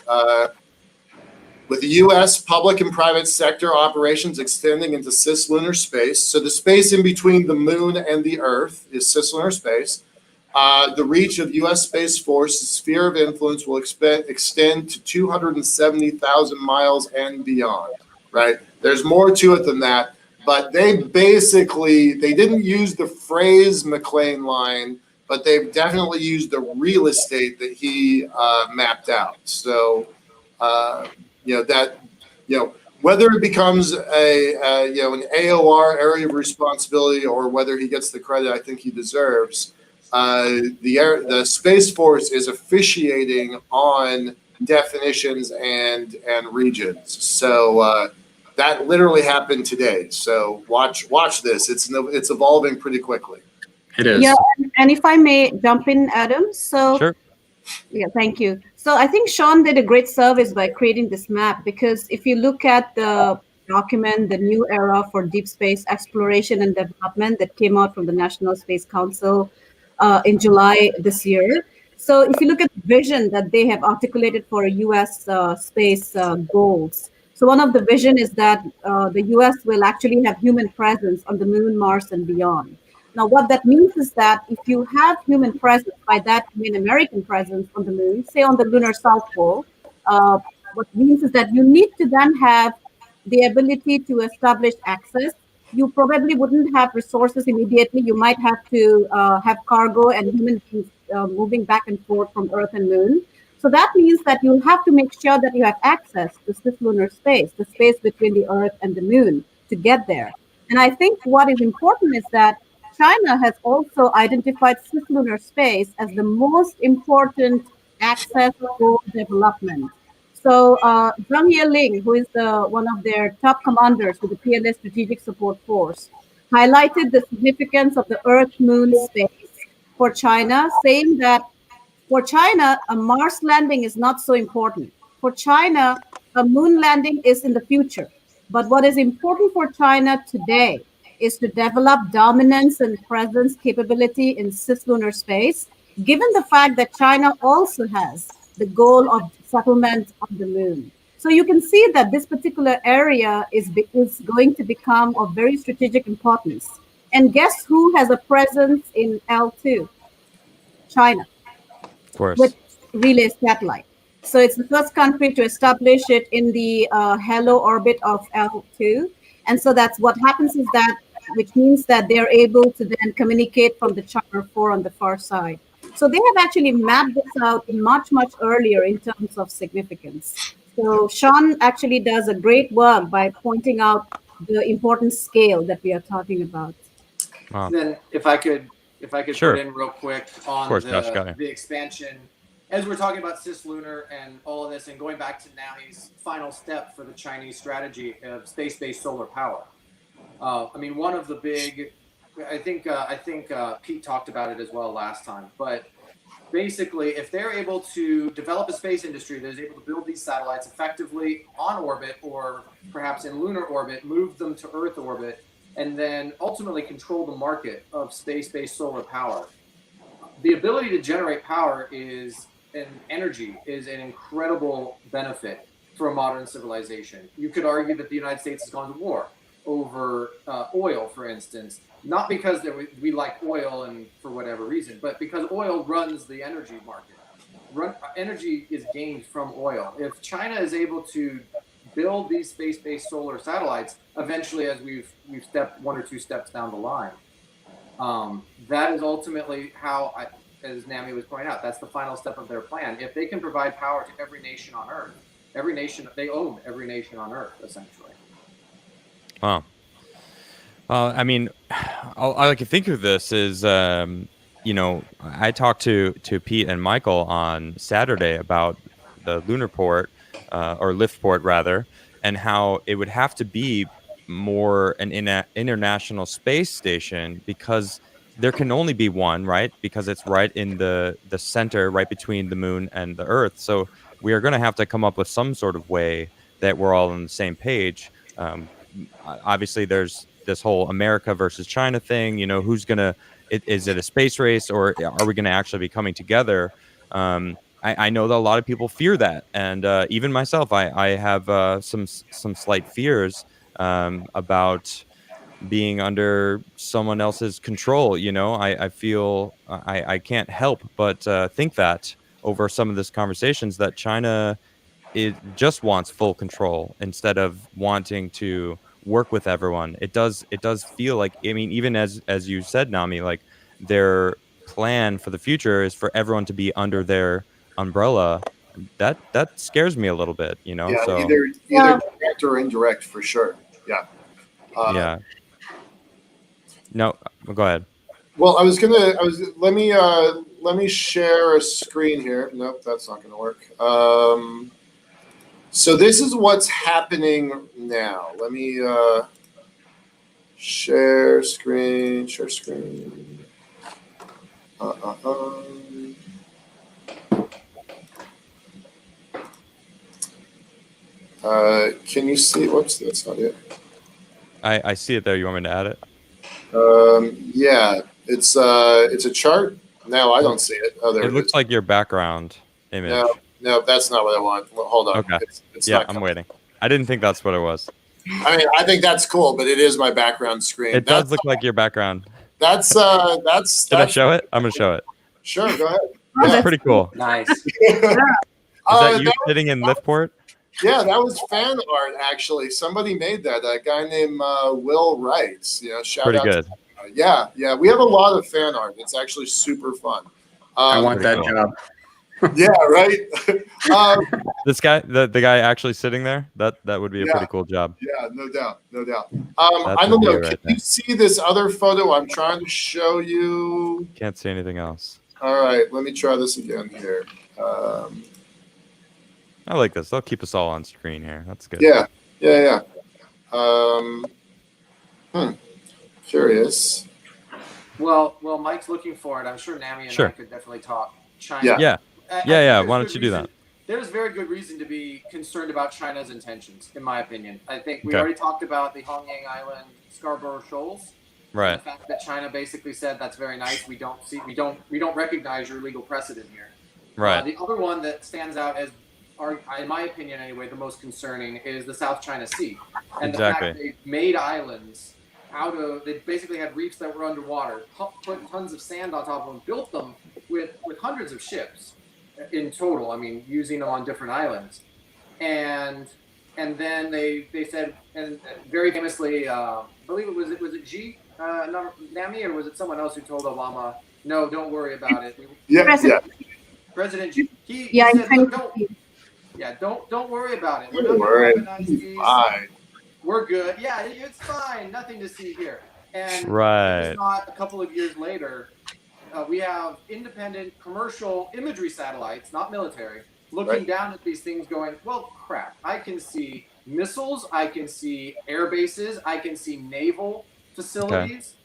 With the U.S. public and private sector operations extending into cislunar space, so the space in between the moon and the Earth is cislunar space, the reach of U.S. Space Force's sphere of influence will extend to 270,000 miles and beyond, right? There's more to it than that. But they didn't use the phrase McClain line, but they've definitely used the real estate that he mapped out. So, whether it becomes an AOR, area of responsibility, or whether he gets the credit I think he deserves, the Space Force is officiating on definitions and regions. So. That literally happened today. So watch this. It's evolving pretty quickly. It is. Yeah, and if I may jump in, Adam. So Sure. Yeah, thank you. So I think Sean did a great service by creating this map, because if you look at the document, the new era for deep space exploration and development that came out from the National Space Council in July this year. So if you look at the vision that they have articulated for U.S. space goals, so one of the vision is that the U.S. will actually have human presence on the moon, Mars, and beyond. Now, what that means is that if you have human presence, by that I mean American presence on the moon, say on the lunar South Pole, what it means is that you need to then have the ability to establish access. You probably wouldn't have resources immediately. You might have to have cargo and human beings moving back and forth from Earth and Moon. So that means that you have to make sure that you have access to cislunar space, the space between the Earth and the Moon, to get there. And I think what is important is that China has also identified cislunar space as the most important access for development. So Zhang Yeling, who is one of their top commanders with the PLA Strategic Support Force, highlighted the significance of the Earth-Moon space for China, saying that for China, a Mars landing is not so important. For China, a moon landing is in the future. But what is important for China today is to develop dominance and presence capability in cislunar space, given the fact that China also has the goal of settlement on the moon. So you can see that this particular area is going to become of very strategic importance. And guess who has a presence in L2? China, Of course. with relay satellite. So it's the first country to establish it in the halo orbit of L2. And so that's what happens is that, which means that they're able to then communicate from the China 4 on the far side. So they have actually mapped this out much, much earlier in terms of significance. So Sean actually does a great work by pointing out the important scale that we are talking about. Wow. Then if I could Sure. put in real quick on course, Josh, go ahead. the expansion, as we're talking about cislunar and all of this, and going back to Nami's final step for the Chinese strategy of space-based solar power. I mean, one of the big, I think Pete talked about it as well last time, but basically, if they're able to develop a space industry that is able to build these satellites effectively on orbit, or perhaps in lunar orbit, move them to Earth orbit, and then ultimately control the market of space-based solar power, the ability to generate power and energy is an incredible benefit for a modern civilization. You could argue that the United States has gone to war over oil, for instance, not because we like oil and for whatever reason, but because oil runs the energy market. Energy is gained from oil. If China is able to build these space-based solar satellites, eventually, as we've stepped one or two steps down the line, that is ultimately how, as Nami was pointing out, that's the final step of their plan. If they can provide power to every nation on Earth, they own every nation on Earth, essentially. Wow. I mean, all I can think of this is, I talked to Pete and Michael on Saturday about the lunar port, or lift port rather, and how it would have to be more an international space station, because there can only be one, right? Because it's right in the center, right between the moon and the Earth. So we are going to have to come up with some sort of way that we're all on the same page. Obviously, there's this whole America versus China thing. Who's gonna? Is it a space race, or are we going to actually be coming together? I know that a lot of people fear that, and even myself, I have some slight fears about being under someone else's control. I feel I can't help but think that over some of these conversations that China, it just wants full control instead of wanting to work with everyone. It does feel like, I mean, even as you said, Nami, like their plan for the future is for everyone to be under their umbrella. That scares me a little bit, Yeah, so either direct or indirect for sure. Yeah. yeah. No, go ahead. Well, let me share a screen here. Nope, that's not gonna work. So this is what's happening now. Let me share screen. Can you see? Whoops, that's not it. I see it there. You want me to add it? Yeah, it's a chart. No, I don't see it. Oh, there It it looks is. like your background image. No, that's not what I want. Well, hold on. Okay. It's Yeah, not I'm coming. waiting. I didn't think that's what it was. I mean, I think that's cool, but it is my background screen. It does look like your background. That's Should I show it? I'm gonna show it. Sure, go ahead. It's pretty cool. Nice. Is that you sitting in Liftport? Yeah, that was fan art actually. Somebody made that. A guy named Will Wright. Shout Pretty out. good. Yeah. We have a lot of fan art. It's actually super fun. I want that cool. job. Yeah, right. This guy, the guy actually sitting there, that would be a pretty cool job. Yeah, no doubt. That's I don't a know. view Can right you there. see this other photo I'm trying to show you? Can't see anything else. All right, let me try this again here. I like this. They'll keep us all on screen here. That's good. Yeah. Curious. Well, Mike's looking for it. I'm sure Nami and I could definitely talk China. Yeah. Yeah. Why don't you do that? There's very good reason to be concerned about China's intentions, in my opinion. I think we Okay. already talked about the Hongyang Island Scarborough Shoals. Right. The fact that China basically said that's very nice. We don't recognize your legal precedent here. Right. The other one that stands out as are, in my opinion anyway, the most concerning is the South China Sea. And Exactly. the fact they made islands out of, they basically had reefs that were underwater, put tons of sand on top of them, built them with hundreds of ships in total, I mean, using them on different islands. And then they said, and very famously, I believe was it Xi, Nami, or was it someone else who told Obama, no, don't worry about it. Yeah, President, President Xi, he yeah, in said, look, don't 2015. don't worry about it. We're don't not worry. going to colonize these. Fine. We're good. Yeah, it's fine. Nothing to see here. And Right. it's not a couple of years later, we have independent commercial imagery satellites, not military, looking down at these things going, well, crap, I can see missiles, I can see air bases, I can see naval facilities.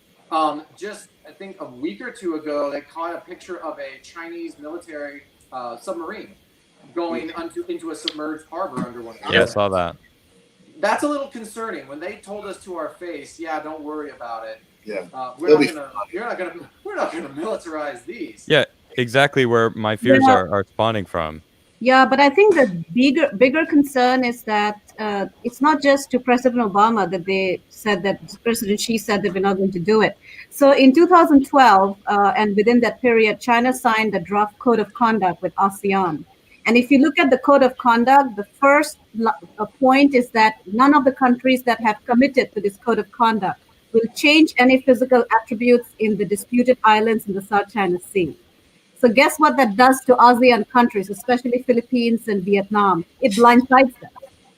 Just, I think a week or two ago, they caught a picture of a Chinese military submarine going into a submerged harbor under one. Yeah, I saw that. That's a little concerning. When they told us to our face, yeah, don't worry about it. Yeah. We're not gonna militarize these. Yeah, exactly where my fears are spawning from. Yeah, but I think the bigger concern is that it's not just to President Obama that they said that President Xi said that we're not going to do it. So in 2012, and within that period, China signed the draft code of conduct with ASEAN. And if you look at the code of conduct, the first point is that none of the countries that have committed to this code of conduct will change any physical attributes in the disputed islands in the South China Sea. So guess what that does to ASEAN countries, especially Philippines and Vietnam? It blindsides them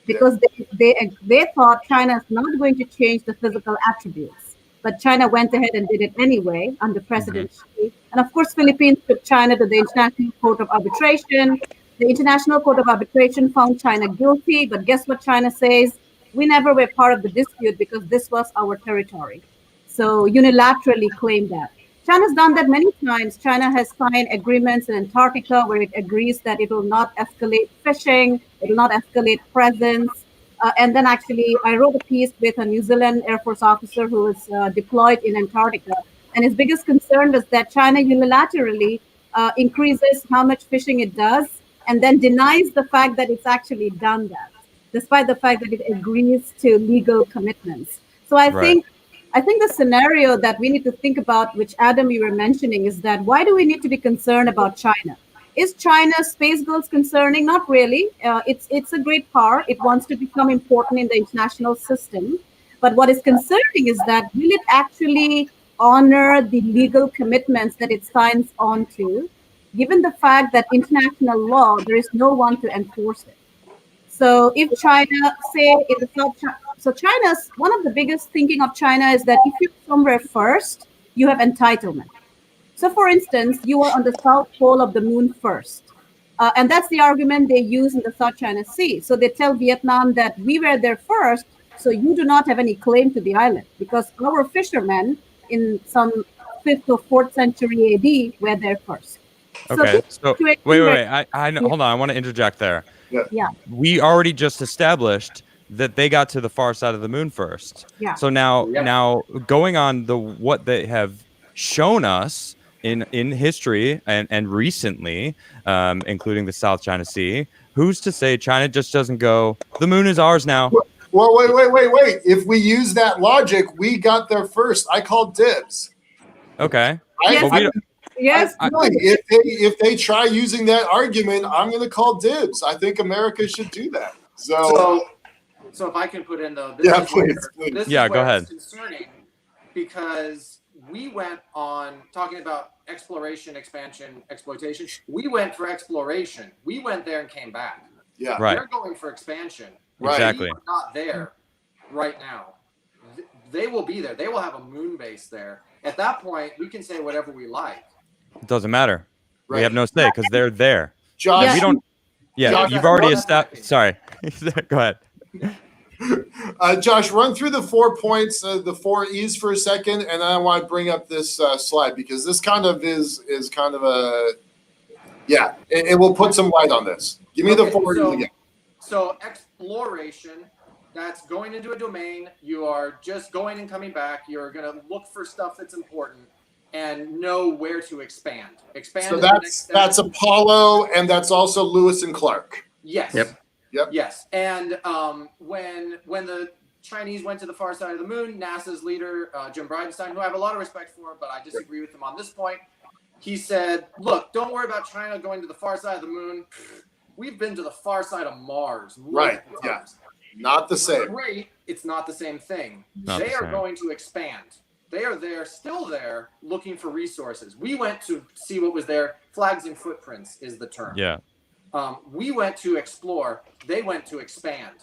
because they thought China is not going to change the physical attributes. But China went ahead and did it anyway under President Xi. And of course, Philippines took China to the International Court of Arbitration. The International Court of Arbitration found China guilty. But guess what China says? We never were part of the dispute because this was our territory. So unilaterally claimed that. China's done that many times. China has signed agreements in Antarctica where it agrees that it will not escalate fishing, it will not escalate presence. And then actually, I wrote a piece with a New Zealand Air Force officer who was deployed in Antarctica. And his biggest concern was that China unilaterally increases how much fishing it does and then denies the fact that it's actually done that, despite the fact that it agrees to legal commitments. So I think the scenario that we need to think about, which Adam, you were mentioning, is that why do we need to be concerned about China? Is China's space goals concerning? Not really. It's a great power. It wants to become important in the international system. But what is concerning is that will it actually honor the legal commitments that it signs on to, given the fact that international law, there is no one to enforce it. So if China, say in the South China, so China's, one of the biggest thinking of China is that if you're somewhere first, you have entitlement. So for instance, you are on the south pole of the moon first. And that's the argument they use in the South China Sea. So they tell Vietnam that we were there first, so you do not have any claim to the island because our fishermen in some 5th or 4th century AD were there first. Okay, so wait. I know, hold on, I want to interject there. Yeah. We already just established that they got to the far side of the moon first. Yeah. So now going on what they have shown us in history and recently, including the South China Sea, who's to say China just doesn't go, the moon is ours now? Well, wait. If we use that logic, we got there first. I called dibs. Okay. Yes. Really, if they try using that argument, I'm going to call dibs. I think America should do that. So if I can put in though, please. Go ahead. It's concerning because we went on talking about exploration, expansion, exploitation. We went for exploration. We went there and came back. Yeah. Right. They're going for expansion. Exactly. We are not there right now. They will be there. They will have a moon base there. At that point, we can say whatever we like. It doesn't matter. Right. We have no say because they're there. Josh, we don't. Yeah, Josh, you've already established. Sorry. Go ahead. Josh, run through the 4 points, the 4 E's for a second, and then I want to bring up this slide because this kind of is kind of a it will put some light on this. Give me the 4 E's again. So exploration. That's going into a domain. You are just going and coming back. You're going to look for stuff that's important and know where to expand. So that's Apollo, and that's also Lewis and Clark. Yes. Yep. Yes. And when the Chinese went to the far side of the moon, NASA's leader, Jim Bridenstine, who I have a lot of respect for, but I disagree with him on this point, he said, look, don't worry about China going to the far side of the moon. We've been to the far side of Mars. Right. Yeah. Not the same. Great. It's not the same thing. Not They the are same. going to expand. They are there, still there, looking for resources. We went to see what was there. Flags and footprints is the term. Yeah. We went to explore. They went to expand.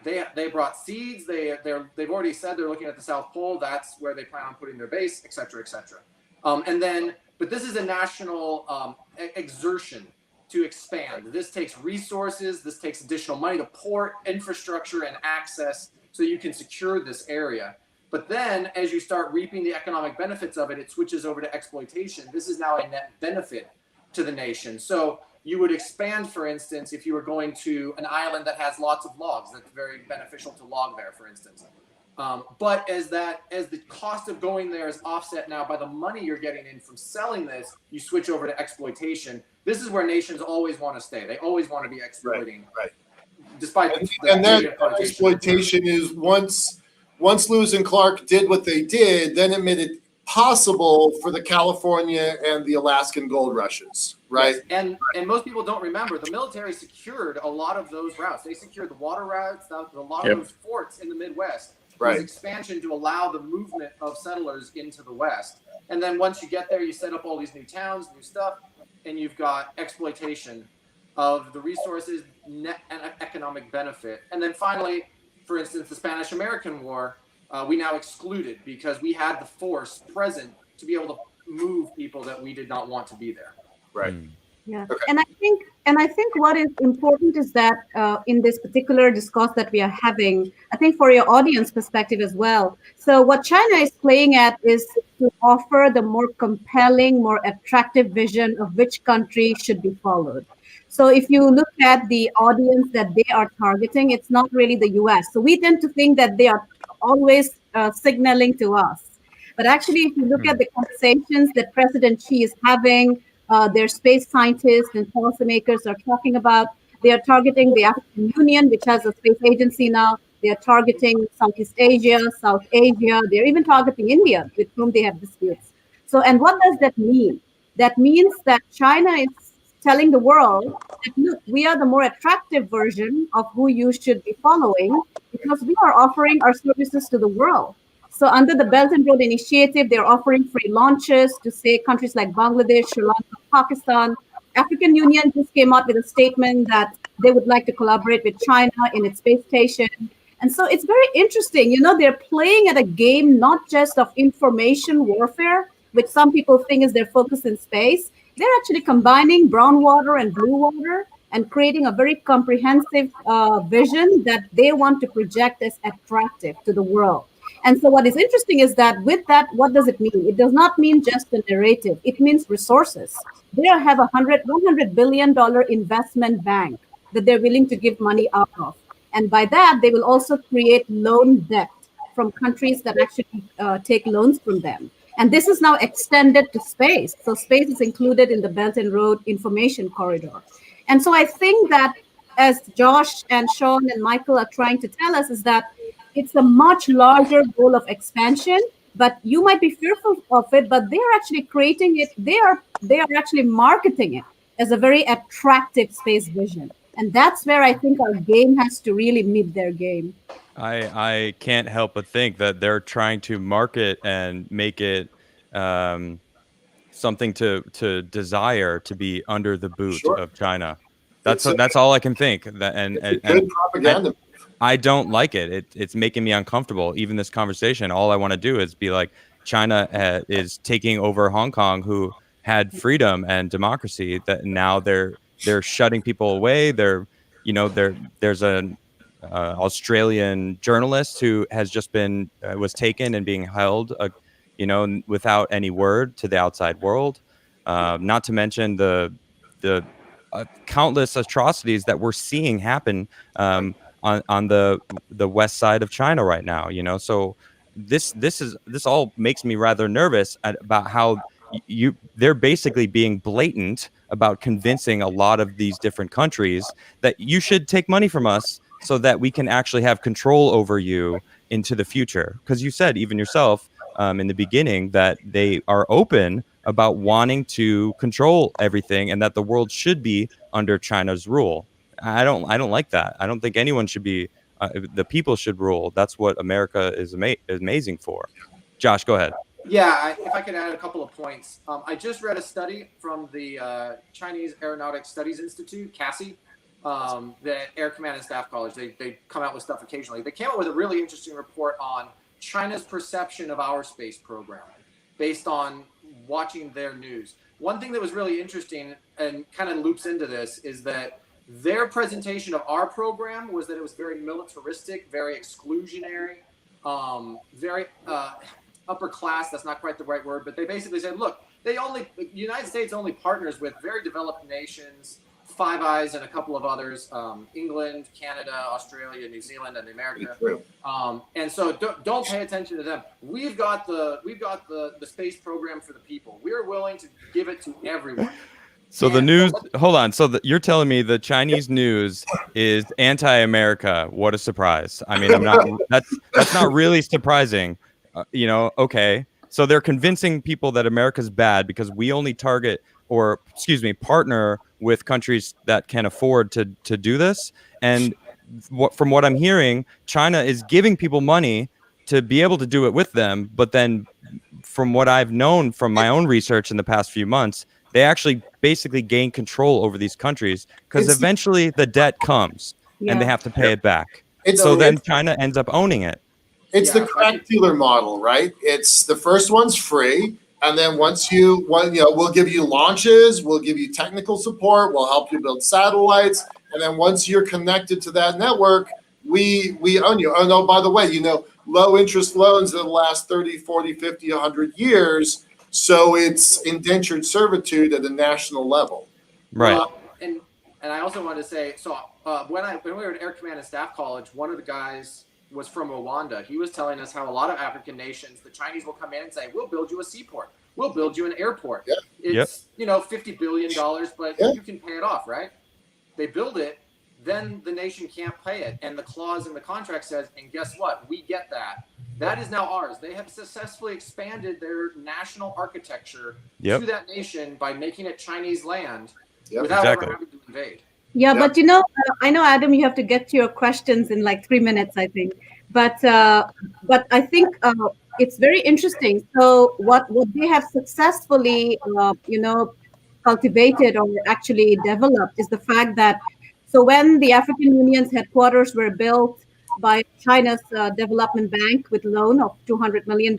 They brought seeds. They've already said they're looking at the South Pole. That's where they plan on putting their base, et cetera, et cetera. But this is a national exertion to expand. This takes resources. This takes additional money to port, infrastructure, and access so you can secure this area. But then as you start reaping the economic benefits of it, it switches over to exploitation. This is now a net benefit to the nation. So you would expand, for instance, if you were going to an island that has lots of logs, that's very beneficial to log there, for instance. But as the cost of going there is offset now by the money you're getting in from selling this, you switch over to exploitation. This is where nations always want to stay. They always want to be exploiting. Right. Despite And that exploitation is once Lewis and Clark did what they did, then it made it possible for the California and the Alaskan gold rushes, right? Yes. And most people don't remember the military secured a lot of those routes. They secured the water routes, a lot of those forts in the Midwest. Right. Was expansion to allow the movement of settlers into the West. And then once you get there, you set up all these new towns, new stuff, and you've got exploitation of the resources, net and economic benefit. And then finally, for instance, the Spanish-American War, we now excluded because we had the force present to be able to move people that we did not want to be there. Right. Yeah, Okay. and I think what is important is that in this particular discourse that we are having, I think for your audience perspective as well. So what China is playing at is to offer the more compelling, more attractive vision of which country should be followed. So if you look at the audience that they are targeting, it's not really the US. So we tend to think that they are always signaling to us. But actually, if you look at the conversations that President Xi is having, their space scientists and policymakers are talking about, they are targeting the African Union, which has a space agency now. They are targeting Southeast Asia, South Asia. They're even targeting India, with whom they have disputes. So, and what does that mean? That means that China is telling the world that, look, we are the more attractive version of who you should be following because we are offering our services to the world. So under the Belt and Road Initiative, they're offering free launches to, say, countries like Bangladesh, Sri Lanka, Pakistan. African Union just came out with a statement that they would like to collaborate with China in its space station. And so it's very interesting. You know, they're playing at a game not just of information warfare, which some people think is their focus in space. They're actually combining brown water and blue water and creating a very comprehensive vision that they want to project as attractive to the world. And so what is interesting is that with that, what does it mean? It does not mean just a narrative. It means resources. They have a $100 billion investment bank that they're willing to give money out of. And by that, they will also create loan debt from countries that actually take loans from them. And this is now extended to space. So space is included in the Belt and Road Information Corridor. And so I think that as Josh and Sean and Michael are trying to tell us is that it's a much larger goal of expansion, but you might be fearful of it, but they're actually creating it. They are actually marketing it as a very attractive space vision. And that's where I think our game has to really meet their game. I can't help but think that they're trying to market and make it something to desire to be under the boot of China. That's all I can think. Good propaganda. I don't like it. It's making me uncomfortable. Even this conversation, all I want to do is be like, China is taking over Hong Kong, who had freedom and democracy. That now they're shutting people away. There's an Australian journalist who has just been was taken and being held, without any word to the outside world. Not to mention the countless atrocities that we're seeing happen on the west side of China right now. So this all makes me rather nervous about how they're basically being blatant about convincing a lot of these different countries that you should take money from us so that we can actually have control over you into the future. Because you said even yourself in the beginning that they are open about wanting to control everything and that the world should be under China's rule. I don't like that. I don't think anyone should be. The people should rule. That's what America is amazing for. Josh, go ahead. Yeah, if I could add a couple of points. I just read a study from the Chinese Aeronautics Studies Institute, CASI, the Air Command and Staff College. They come out with stuff occasionally. They came out with a really interesting report on China's perception of our space program based on watching their news. One thing that was really interesting and kind of loops into this is that their presentation of our program was that it was very militaristic, very exclusionary, very upper class. That's not quite the right word, but they basically said, look, the United States only partners with very developed nations, Five Eyes and a couple of others, England, Canada, Australia, New Zealand, and America. And so don't pay attention to them. We've got the space program for the people. We're willing to give it to everyone. So the news, hold on. So you're telling me the Chinese news is anti-America. What a surprise. I mean, that's not really surprising. Okay. So they're convincing people that America's bad because we only partner with countries that can afford to do this. And from what I'm hearing, China is giving people money to be able to do it with them. But then from what I've known from my own research in the past few months, they actually basically gain control over these countries because eventually the debt comes and they have to pay it back. So then China ends up owning it. It's the crack dealer model, right? It's the first one's free. And then we'll give you launches, we'll give you technical support, we'll help you build satellites. And then once you're connected to that network, we own you. Oh, no, by the way, low interest loans that last 30, 40, 50, 100 years. So it's indentured servitude at a national level. Right. And I also wanted to say, so when we were at Air Command and Staff College, one of the guys was from Rwanda. He was telling us how a lot of African nations, the Chinese will come in and say, we'll build you a seaport. We'll build you an airport. Yeah. It's, $50 billion, but you can pay it off, right? They build it, then the nation can't pay it. And the clause in the contract says, and guess what? We get that. That is now ours. They have successfully expanded their national architecture to that nation by making it Chinese land without ever having to invade. Yeah, but I know, Adam, you have to get to your questions in like 3 minutes, I think. But I think it's very interesting. So what they have successfully, cultivated or actually developed is the fact that, so when the African Union's headquarters were built by China's development bank with a loan of $200 million,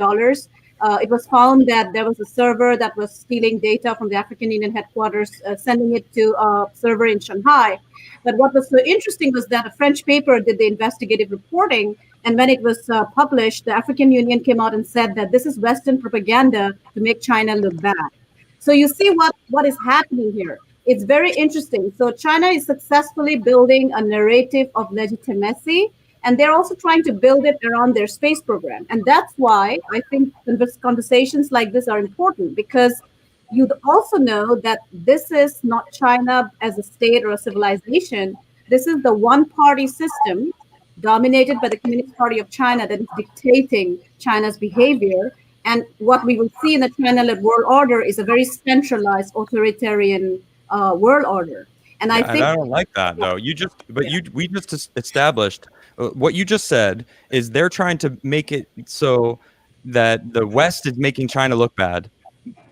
it was found that there was a server that was stealing data from the African Union headquarters, sending it to a server in Shanghai. But what was so interesting was that a French paper did the investigative reporting. And when it was published, the African Union came out and said that this is Western propaganda to make China look bad. So you see what is happening here. It's very interesting. So China is successfully building a narrative of legitimacy, and they're also trying to build it around their space program. And that's why I think conversations like this are important, because you also know that this is not China as a state or a civilization. This is the one-party system dominated by the Communist Party of China that is dictating China's behavior. And what we will see in the China-led world order is a very centralized authoritarian world order. And I think I don't like that though. We just established what you just said is they're trying to make it so that the West is making China look bad.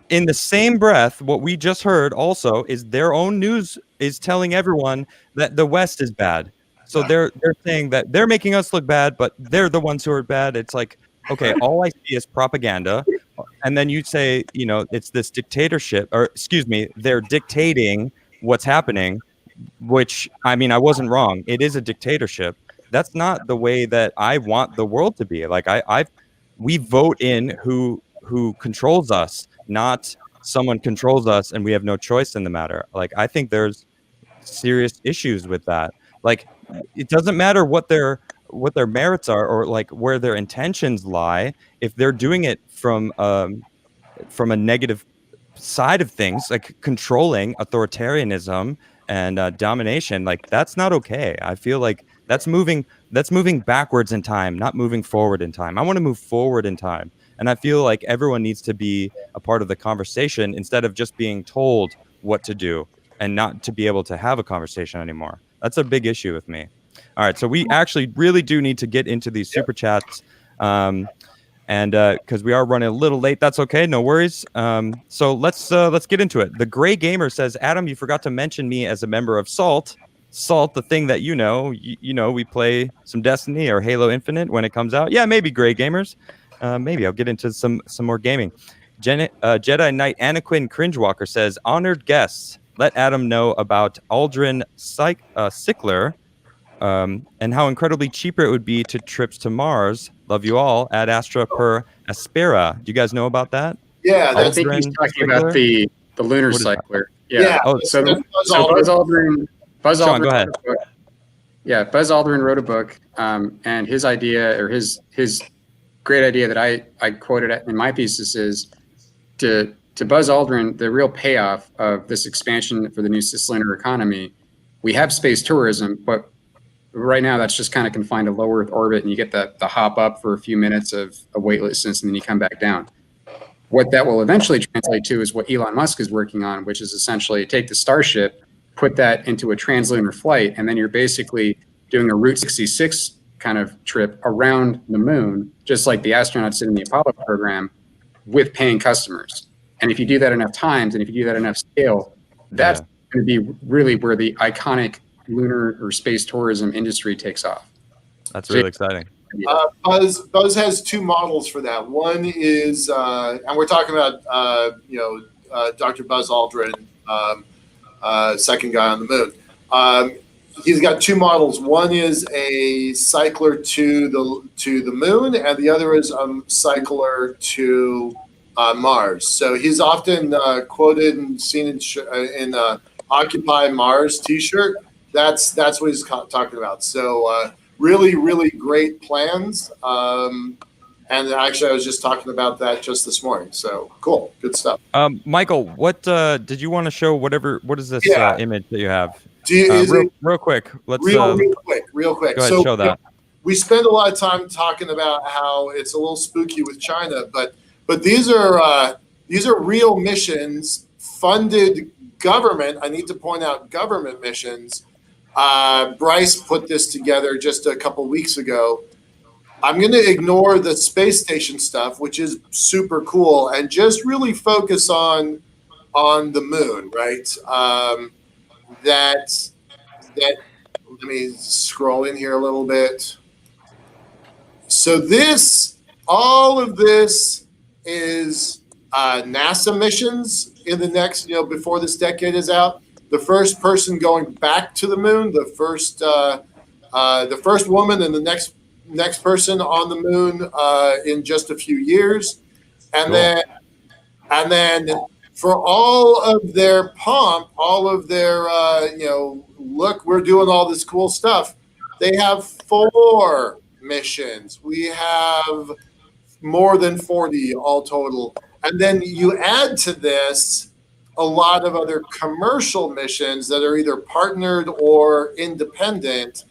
In the same breath, what we just heard also is their own news is telling everyone that the West is bad. So they're saying that they're making us look bad, but they're the ones who are bad. It's like, okay, all I see is propaganda. And then you say, it's this dictatorship, or excuse me, they're dictating what's happening, which, I mean, I wasn't wrong. It is a dictatorship. That's not the way that I want the world to be. Like we vote in who controls us, not someone controls us and we have no choice in the matter. Like, I think there's serious issues with that. Like, it doesn't matter what their merits are or like where their intentions lie. If they're doing it from a negative side of things, like controlling authoritarianism and domination, like that's not okay. I feel like that's moving backwards in time, not moving forward in time. I want to move forward in time. And I feel like everyone needs to be a part of the conversation instead of just being told what to do and not to be able to have a conversation anymore. That's a big issue with me. All right, so we actually really do need to get into these super chats. And because we are running a little late, that's okay, no worries. So let's get into it. The Gray Gamer says, Adam, you forgot to mention me as a member of Salt, the thing that you know, we play some Destiny or Halo Infinite when it comes out. Yeah, maybe Gray Gamers. Maybe I'll get into some more gaming. Jedi Knight Anaquin Cringewalker says, honored guests, let Adam know about Aldrin Sickler. And how incredibly cheaper it would be to trips to Mars. Love you all. Ad Astra per Aspera. Do you guys know about that? Yeah, I think he's talking about the lunar cycler. Yeah. Oh, so Buzz Aldrin. Sean, go ahead. Yeah, Buzz Aldrin wrote a book, and his idea, or his great idea that I quoted in my thesis is to Buzz Aldrin, the real payoff of this expansion for the new cislunar economy. We have space tourism, but right now that's just kind of confined to low Earth orbit, and you get the hop up for a few minutes of weightlessness, and then you come back down. What that will eventually translate to is what Elon Musk is working on, which is essentially take the Starship, put that into a translunar flight, and then you're basically doing a Route 66 kind of trip around the moon, just like the astronauts did in the Apollo program, with paying customers. And if you do that enough times, and if you do that enough scale, that's going to be really where the iconic lunar or space tourism industry takes off. That's really exciting. Buzz has two models for that. One is, and we're talking about, Dr. Buzz Aldrin, second guy on the moon. He's got two models. One is a cycler to the moon, and the other is a cycler to Mars. So he's often quoted and seen in Occupy Mars T-shirt. That's what he's talking about. So really, really great plans. And actually, I was just talking about that just this morning. So cool, good stuff. Michael, what did you want to show? What is this image that you have? Real quick. Let's real quick. Go ahead, show that. We spend a lot of time talking about how it's a little spooky with China, but these are real missions, funded government. I need to point out government missions. Bryce put this together just a couple weeks ago. I'm going to ignore the space station stuff, which is super cool, and just really focus on the moon, right? That let me scroll in here a little bit. So all of this is NASA missions in the next, before this decade is out. The first person going back to the moon, the first woman, and the next person on the moon in just a few years, and then for all of their pomp, all of their look, we're doing all this cool stuff. They have 4 missions. We have more than 40 all total, and then you add to this a lot of other commercial missions that are either partnered or independent.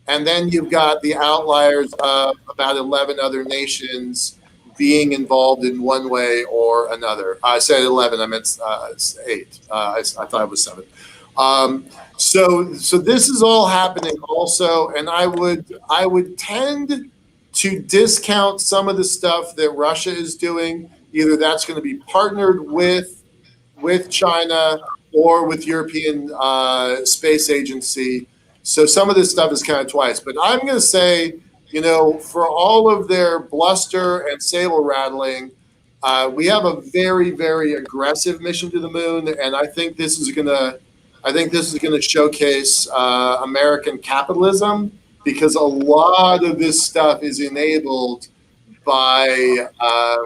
And then you've got the outliers of about 11 other nations being involved in one way or another. I said 11, I meant 8. I thought it was 7. So this is all happening also. And I would tend to discount some of the stuff that Russia is doing. Either that's going to be partnered with China or with European Space Agency. So some of this stuff is kind of twice. But I'm going to say, for all of their bluster and saber rattling, we have a very, very aggressive mission to the moon, and I think this is going to showcase American capitalism, because a lot of this stuff is enabled by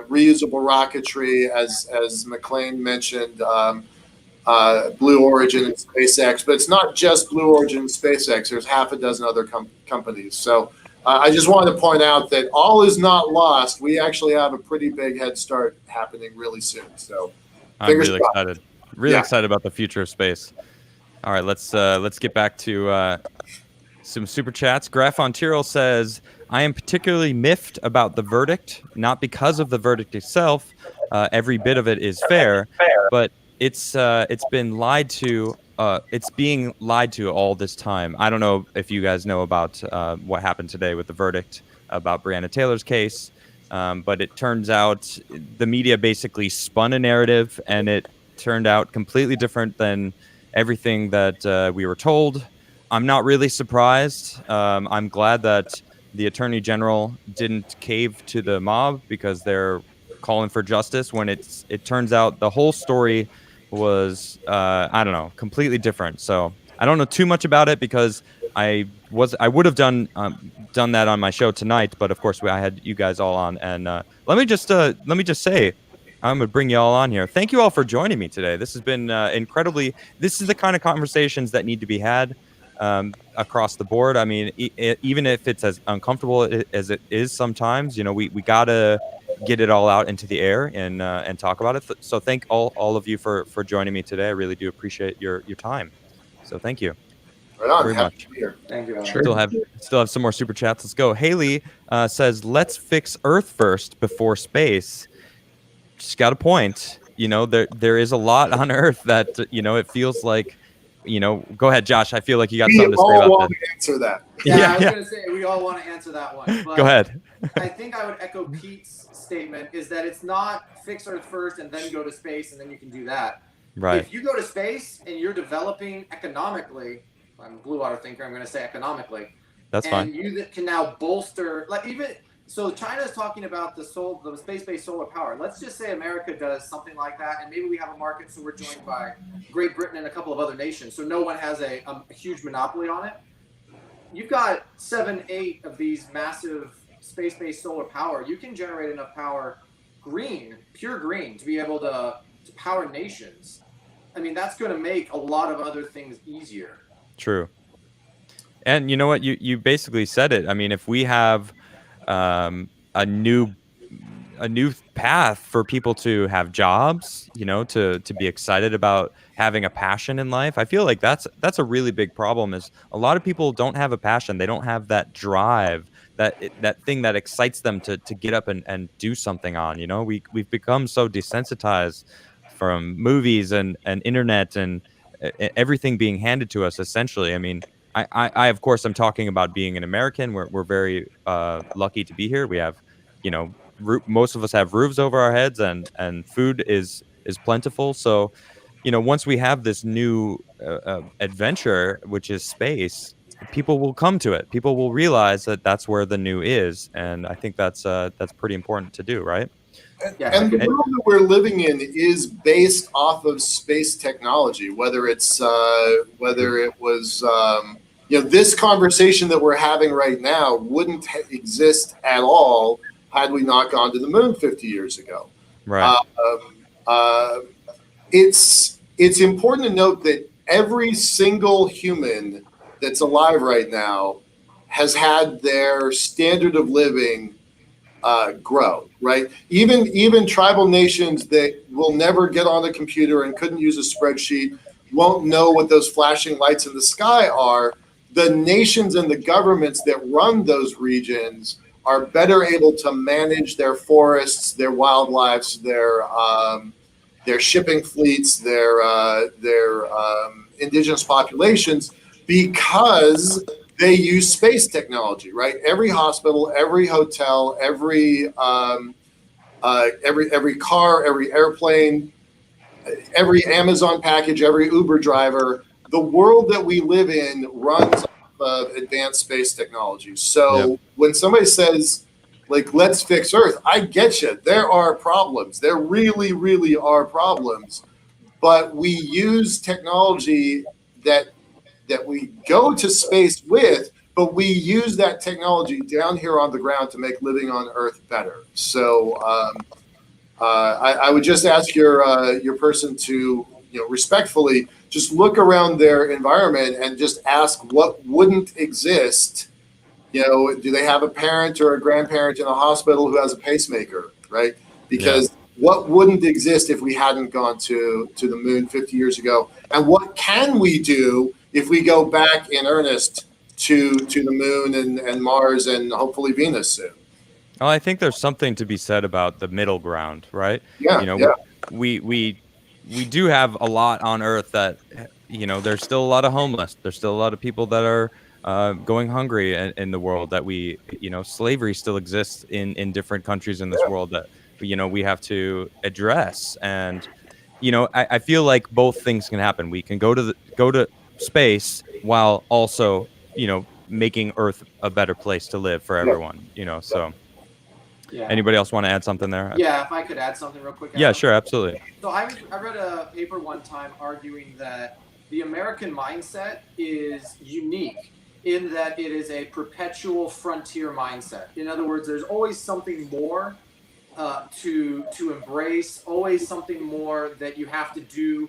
reusable rocketry, as McClain mentioned, Blue Origin and SpaceX. But it's not just Blue Origin and SpaceX. There's half a dozen other companies. So I just wanted to point out that all is not lost. We actually have a pretty big head start happening really soon. So I'm Fingers really crossed. excited. Really Yeah. excited about the future of space. All right, let's get back to some super chats. Graf on Tyrrell says, I am particularly miffed about the verdict, not because of the verdict itself. Every bit of it is fair, but it's been lied to. It's being lied to all this time. I don't know if you guys know about what happened today with the verdict about Breonna Taylor's case, but it turns out the media basically spun a narrative, and it turned out completely different than everything that we were told. I'm not really surprised. I'm glad that the attorney general didn't cave to the mob because they're calling for justice. When it turns out the whole story was I don't know, completely different. So I don't know too much about it because I would have done that on my show tonight, but of course I had you guys all on. And let me just say, I'm gonna bring you all on here. Thank you all for joining me today. This has been incredibly. This is the kind of conversations that need to be had across the board. I mean, even if it's as uncomfortable as it is sometimes, we gotta get it all out into the air and talk about it. So thank all of you for joining me today. I really do appreciate your time. So thank you Right on. very Happy much. to be here. Thank you. Alan. Sure. Still have some more super chats. Let's go. Haley says, "Let's fix Earth first before space." Just got a point. There is a lot on Earth that it feels like. Go ahead, Josh. I feel like you got We something to say all about want that. to answer that. Yeah, I was gonna say we all want to answer that one. But Go ahead. I think I would echo Pete's statement is that it's not fix Earth first and then go to space and then you can do that. Right. If you go to space and you're developing economically, I'm a blue water thinker, I'm going to say economically. That's fine. And you can now bolster, so China is talking about the space-based solar power. Let's just say America does something like that, and maybe we have a market, so we're joined by Great Britain and a couple of other nations, so no one has a huge monopoly on it. You've got 7, 8 of these massive space-based solar power. You can generate enough power, pure green, to be able to power nations. I mean, that's going to make a lot of other things easier. True. And you know what? You basically said it. I mean, if we have a new path for people to have jobs, to be excited about having a passion in life, I feel like that's a really big problem. Is a lot of people don't have a passion. They don't have that drive, that thing that excites them to get up and do something on. We've become so desensitized from movies and internet and everything being handed to us, essentially. I mean, I of course, I'm talking about being an American. We're very lucky to be here. We have, most of us have roofs over our heads, and food is plentiful. So, once we have this new adventure, which is space, people will come to it. People will realize that that's where the new is, and I think that's pretty important to do, right? And the world that we're living in is based off of space technology, whether it was, this conversation that we're having right now wouldn't exist at all had we not gone to the moon 50 years ago. Right. It's important to note that every single human that's alive right now has had their standard of living grow, right? Even tribal nations that will never get on a computer and couldn't use a spreadsheet won't know what those flashing lights in the sky are. The nations and the governments that run those regions are better able to manage their forests, their wildlife, their shipping fleets, their indigenous populations, because they use space technology, right? Every hospital, every hotel, every car, every airplane, every Amazon package, every Uber driver, the world that we live in runs off of advanced space technology. So when somebody says, let's fix Earth, I get you. There are problems. There really, really are problems. But we use technology that we go to space with, but we use that technology down here on the ground to make living on Earth better. So I would just ask your person to, respectfully just look around their environment and just ask what wouldn't exist. Do they have a parent or a grandparent in a hospital who has a pacemaker, right? Because What wouldn't exist if we hadn't gone to the moon 50 years ago? And what can we do if we go back in earnest to the moon and Mars and hopefully Venus soon? Well, I think there's something to be said about the middle ground, right? Yeah, You know, yeah. we do have a lot on Earth that, you know, there's still a lot of homeless. There's still a lot of people that are going hungry in the world, that we, you know, slavery still exists in different countries in this world that, you know, we have to address. And, you know, I feel like both things can happen. We can go to space while also, you know, making Earth a better place to live for everyone, you know, so. Yeah. Anybody else want to add something there? Yeah, if I could add something real quick. Yeah, Adam. sure, absolutely. So I read a paper one time arguing that the American mindset is unique in that it is a perpetual frontier mindset. In other words, there's always something more to embrace, always something more that you have to do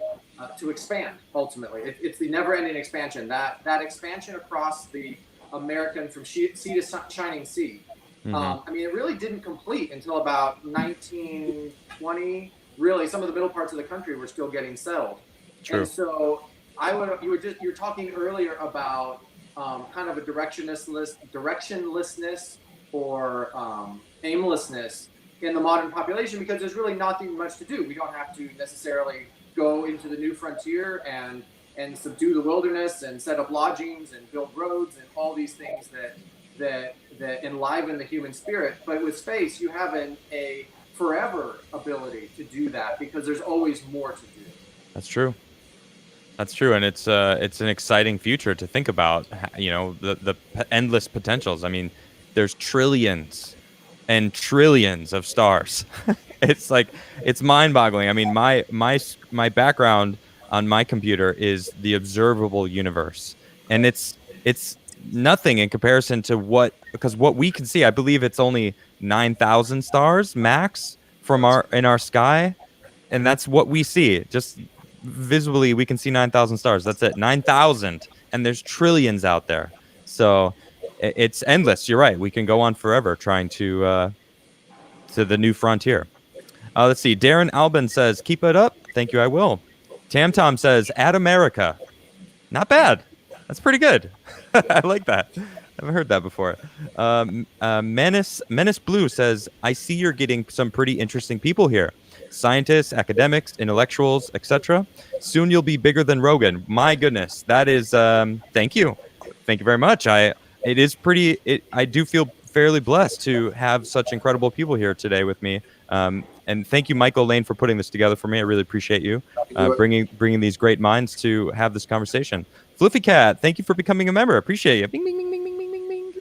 to expand. Ultimately, it's the never-ending expansion. That expansion across the American from sea to shining sea. I mean, it really didn't complete until about 1920. Really, some of the middle parts of the country were still getting settled. True. And so you were talking earlier about kind of a directionlessness or aimlessness in the modern population, because there's really nothing much to do. We don't have to necessarily go into the new frontier and subdue the wilderness and set up lodgings and build roads and all these things that enliven the human spirit. But with space, you have a forever ability to do that because there's always more to do. That's true. That's true, and it's an exciting future to think about. You know, the endless potentials. I mean, there's trillions and trillions of stars. It's like, it's mind-boggling. I mean, my background on my computer is the observable universe, and it's nothing in comparison to because what we can see. I believe it's only 9,000 stars max in our sky, and that's what we see. Just visually, we can see 9,000 stars. That's it, 9,000, and there's trillions out there. So it's endless. You're right. We can go on forever trying to the new frontier. Let's see. Darren Albin says, "Keep it up." Thank you. I will. Tam Tom says, "At America." Not bad. That's pretty good. I like that. I haven't heard that before. Menace Blue says, "I see you're getting some pretty interesting people here. Scientists, academics, intellectuals, etc. Soon you'll be bigger than Rogan." My goodness. That is, thank you. Thank you very much. I do feel fairly blessed to have such incredible people here today with me. And thank you, Michael Laine, for putting this together for me. I really appreciate you bringing these great minds to have this conversation. Fluffy Cat, thank you for becoming a member. Appreciate you. Bing, bing, bing, bing, bing, bing, bing, bing.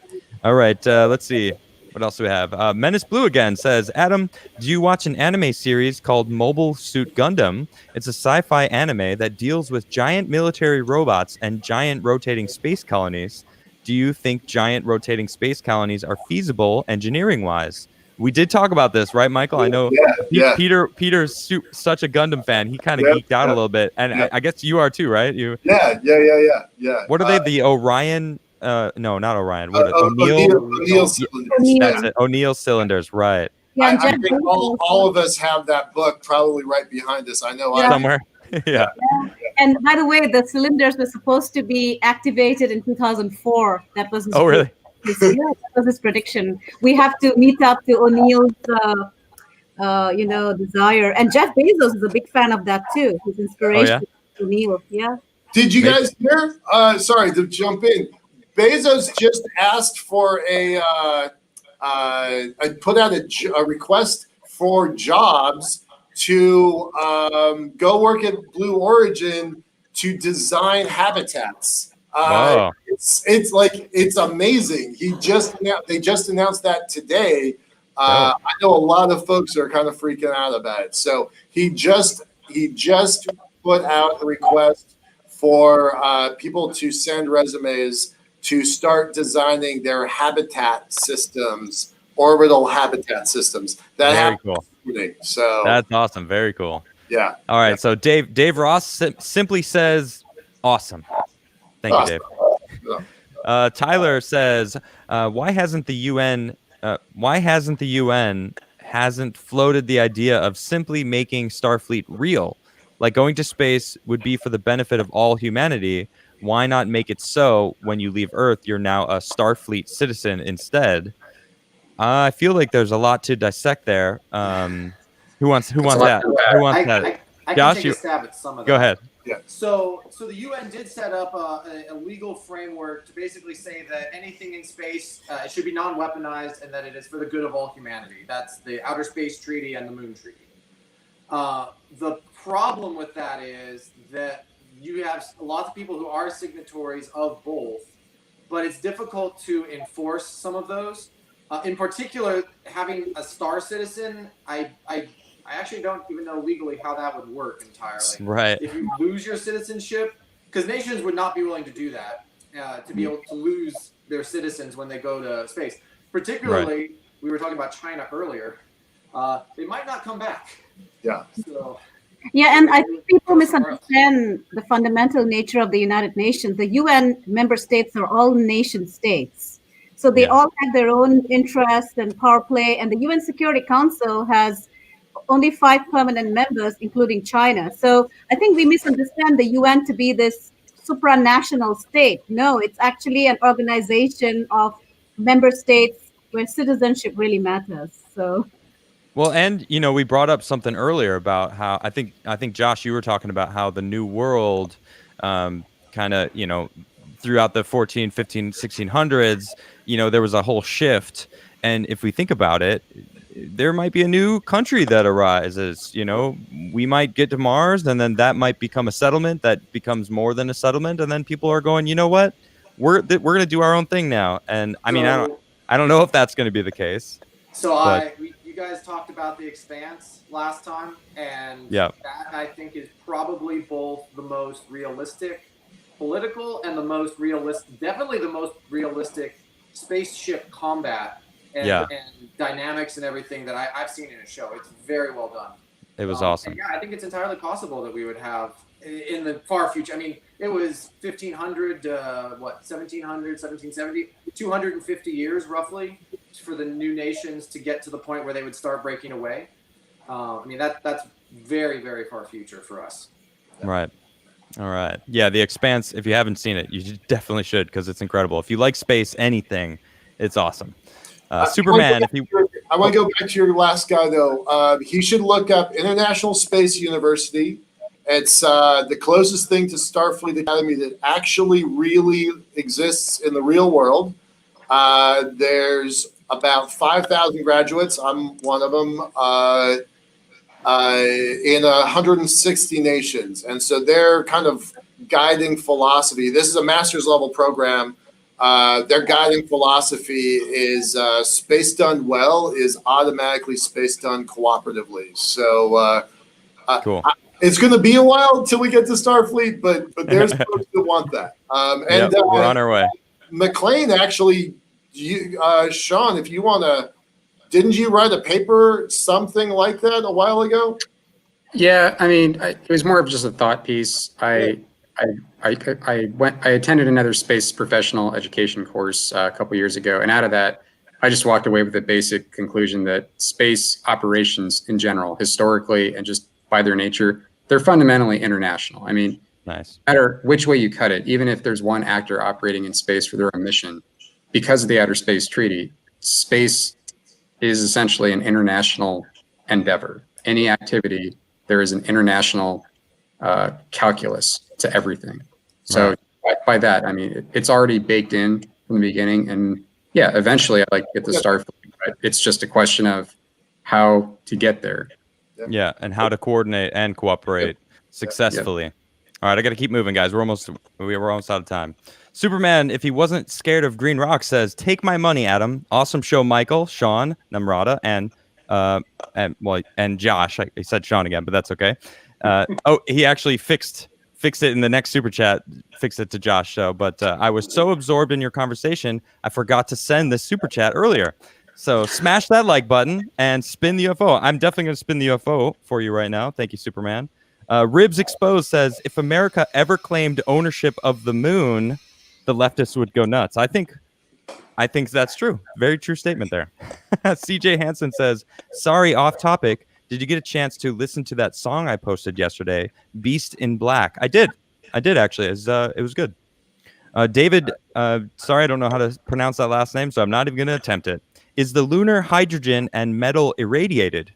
All right, let's see. What else do we have? Menace Blue again says, "Adam, do you watch an anime series called Mobile Suit Gundam? It's a sci-fi anime that deals with giant military robots and giant rotating space colonies. Do you think giant rotating space colonies are feasible engineering-wise?" We did talk about this, right, Michael? I know Peter's such a Gundam fan. He kind of geeked out a little bit, and I guess you are too, right? Yeah. What are they? The Orion? No, not Orion. What O'Neill cylinders. That's it. O'Neill cylinders, right? Yeah, I think all of us have that book probably right behind us. I know. Yeah. Somewhere. Yeah. And by the way, the cylinders were supposed to be activated in 2004. That was his Really? that was his prediction. We have to meet up to O'Neill's, desire. And Jeff Bezos is a big fan of that too. His inspiration, O'Neill. Yeah. Did you guys hear? Sorry to jump in. Bezos just asked for put out a request for jobs to go work at Blue Origin to design habitats. Wow. It's amazing. They just announced that today. I know a lot of folks are kind of freaking out about it. So he just put out a request for people to send resumes to start designing their habitat systems, orbital habitat systems. Very cool. So that's awesome. Very cool. Yeah. All right. So Dave Ross simply says, "Awesome." Thank you, Dave. Tyler says, "Why hasn't the UN hasn't floated the idea of simply making Starfleet real. Like going to space would be for the benefit of all humanity. Why not make it so when you leave Earth, you're now a Starfleet citizen instead? I feel like there's a lot to dissect there. Who wants That's a lot that? to unpack. Who wants that? I Josh, can take you- a stab at some of that. Go ahead. So the UN did set up a legal framework to basically say that anything in space it should be non-weaponized and that it is for the good of all humanity. That's the Outer Space Treaty and the Moon Treaty. The problem with that is that you have lots of people who are signatories of both, but it's difficult to enforce some of those. In particular, having a star citizen, I actually don't even know legally how that would work entirely. Right. If you lose your citizenship, because nations would not be willing to do that, to be able to lose their citizens when they go to space. Particularly, we were talking about China earlier. They might not come back. Yeah. So, Yeah, and I think people misunderstand the fundamental nature of the United Nations. The UN member states are all nation states. So they all have their own interests and power play. And the UN Security Council has only 5 permanent members, including China. So I think we misunderstand the UN to be this supranational state. No, it's actually an organization of member states where citizenship really matters. So. Well, and we brought up something earlier about how I think Josh, you were talking about how the New World kind of, throughout the 14, 15, 1600s, there was a whole shift. And if we think about it, there might be a new country that arises. We might get to Mars, and then that might become a settlement that becomes more than a settlement. And then people are going, you know what? We're going to do our own thing now. And I mean, I don't know if that's going to be the case. So you guys talked about The Expanse last time, and that I think is probably both the most realistic political and definitely the most realistic spaceship combat and dynamics and everything that I've seen in a show. It's very well done. It was awesome. Yeah, I think it's entirely possible that we would have in the far future. I mean, it was 1500 1700, 1770, 250 years roughly for the new nations to get to the point where they would start breaking away. I mean, that's very, very far future for us. Right. All right. Yeah, The Expanse, if you haven't seen it, you definitely should, because it's incredible. If you like space, anything, it's awesome. Superman, I want to go back to your last guy, though. He should look up International Space University. It's the closest thing to Starfleet Academy that actually really exists in the real world. There's about 5,000 graduates. I'm one of them. In 160 nations. And so their kind of guiding philosophy, this is a master's level program. Their guiding philosophy is space done well is automatically space done cooperatively. So cool. It's going to be a while until we get to Starfleet, but there's folks that want that. We're on our way. McClain actually, Sean, if you want to, didn't you write a paper, something like that, a while ago? Yeah, I mean, it was more of just a thought piece. I attended another space professional education course a couple years ago, and out of that, I just walked away with the basic conclusion that space operations in general, historically and just by their nature, they're fundamentally international. I mean, nice. No matter which way you cut it, even if there's one actor operating in space for their own mission, because of the Outer Space Treaty, space is essentially an international endeavor. Any activity, there is an international calculus to everything. So by that, I mean, it's already baked in from the beginning. And yeah, eventually I'd like to get to Starfleet, but it's just a question of how to get there. Yeah, and how to coordinate and cooperate successfully. All right, I got to keep moving, guys. We're almost out of time. Superman, if he wasn't scared of green rocks, says, "Take my money, Adam. Awesome show, Michael, Sean, Namrata, and Josh." I said Sean again, but that's okay. He actually fixed it in the next super chat. Fix it to Josh. So, but I was so absorbed in your conversation, I forgot to send this super chat earlier. So smash that like button and spin the UFO. I'm definitely going to spin the UFO for you right now. Thank you, Superman. Ribs Exposed says, if America ever claimed ownership of the moon, the leftists would go nuts. I think I think that's true. Very true statement there. CJ Hansen says, sorry, off topic. Did you get a chance to listen to that song I posted yesterday, Beast in Black? I did actually. It was good. David, sorry, I don't know how to pronounce that last name, so I'm not even going to attempt it. Is the lunar hydrogen and metal irradiated?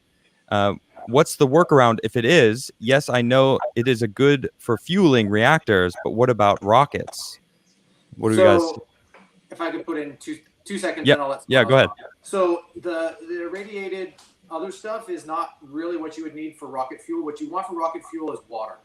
What's the workaround if it is? Yes, I know it is a good for fueling reactors, but what about rockets? What do you guys? If I could put in two seconds, Yep. then I'll let. Yeah, go ahead. So the irradiated other stuff is not really what you would need for rocket fuel. What you want for rocket fuel is water.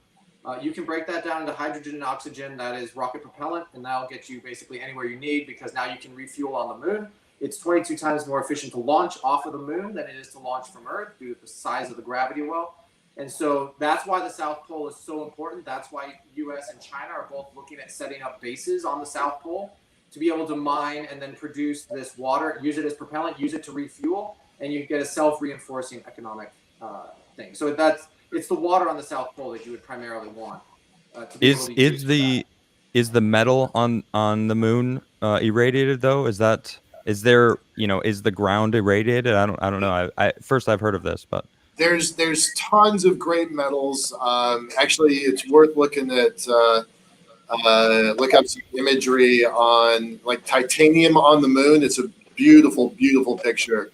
You can break that down into hydrogen and oxygen. That is rocket propellant, and that'll get you basically anywhere you need because now you can refuel on the moon. It's 22 times more efficient to launch off of the moon than it is to launch from Earth due to the size of the gravity well. And so that's why the South Pole is so important. That's why U.S. and China are both looking at setting up bases on the South Pole to be able to mine and then produce this water, use it as propellant, use it to refuel, and you get a self-reinforcing economic thing. So it's the water on the South Pole that you would primarily want. Is the metal on the moon irradiated though? Is there is the ground irradiated? I don't know. I've heard of this, but there's tons of great metals. Actually, it's worth looking at. Look up some imagery on like titanium on the moon. It's a beautiful, beautiful picture.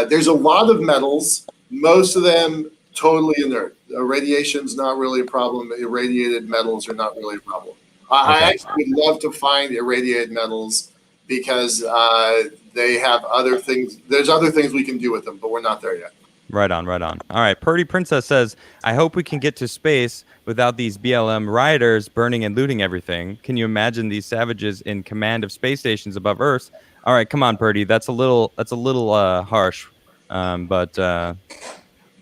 There's a lot of metals. Most of them totally inert. Radiation's not really a problem. Irradiated metals are not really a problem. I actually would love to find irradiated metals because they have other things. There's other things we can do with them, but we're not there yet. Right on. All right. Purdy Princess says, I hope we can get to space without these BLM rioters burning and looting everything. Can you imagine these savages in command of space stations above Earth? All right, come on, Purdy. That's a little harsh. But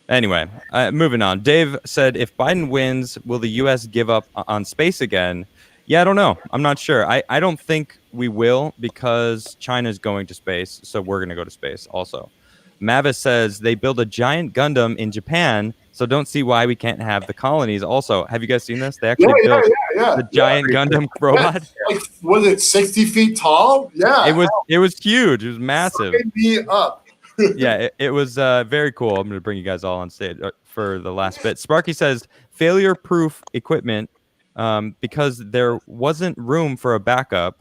anyway, moving on. Dave said, if Biden wins, will the U.S. give up on space again? Yeah, I don't know. I'm not sure. I don't think we will because China's going to space, so we're going to go to space also. Mavis says they build a giant Gundam in Japan, so don't see why we can't have the colonies also. Have you guys seen this? They actually built the giant Gundam robot. Like, was it 60 feet tall? Yeah. It was huge. It was massive. Sign me up. Yeah, it was very cool. I'm going to bring you guys all on stage for the last bit. Sparky says failure-proof equipment because there wasn't room for a backup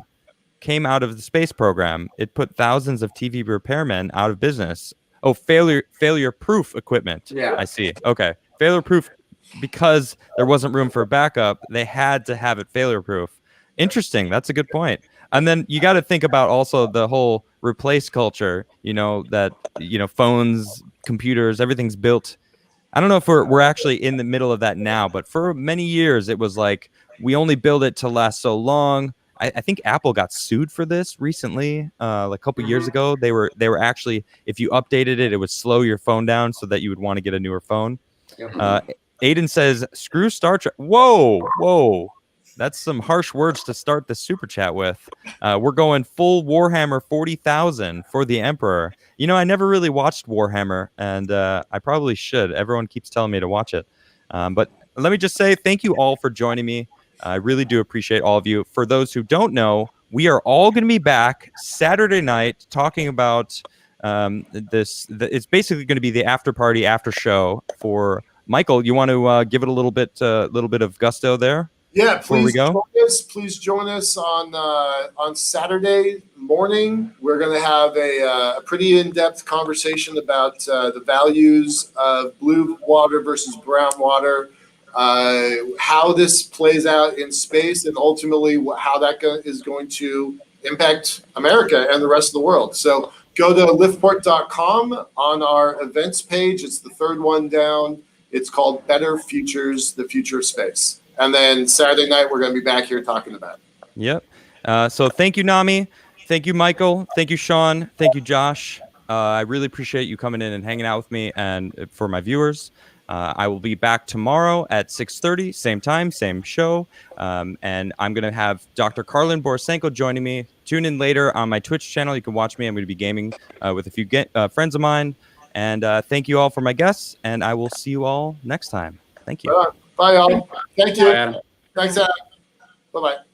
came out of the space program. It put thousands of TV repairmen out of business. Oh, failure-proof equipment. Yeah. I see. Okay. Failure-proof because there wasn't room for a backup. They had to have it failure-proof. Interesting. That's a good point. And then you got to think about also the whole replace culture, that, phones, computers, everything's built. I don't know if we're actually in the middle of that now, but for many years, it was like we only build it to last so long. I think Apple got sued for this recently, like a couple years ago. They were actually, if you updated it, it would slow your phone down so that you would want to get a newer phone. Aiden says, screw Star Trek. Whoa. That's some harsh words to start the super chat with. We're going full Warhammer 40,000 for the Emperor. I never really watched Warhammer, and I probably should. Everyone keeps telling me to watch it. But let me just say thank you all for joining me. I really do appreciate all of you. For those who don't know, we are all going to be back Saturday night talking about this. It's basically going to be the after party, after show for Michael. You want to give it a little bit of gusto there? Yeah, please join us on Saturday morning. We're going to have a pretty in-depth conversation about the values of blue water versus brown water. How this plays out in space and ultimately how that is going to impact America and the rest of the world. So go to liftport.com on our events page. It's the third one down. It's called Better Futures, the Future of Space. And then Saturday night, we're going to be back here talking about it. Yep. So thank you, Nami. Thank you, Michael. Thank you, Sean. Thank you, Josh. I really appreciate you coming in and hanging out with me and for my viewers. I will be back tomorrow at 6:30, same time, same show. And I'm going to have Dr. Carlin Borisenko joining me. Tune in later on my Twitch channel. You can watch me. I'm going to be gaming with a few friends of mine. And thank you all for my guests. And I will see you all next time. Thank you. Bye, y'all. Thank you. Bye, Adam. Thanks, Adam. Bye-bye.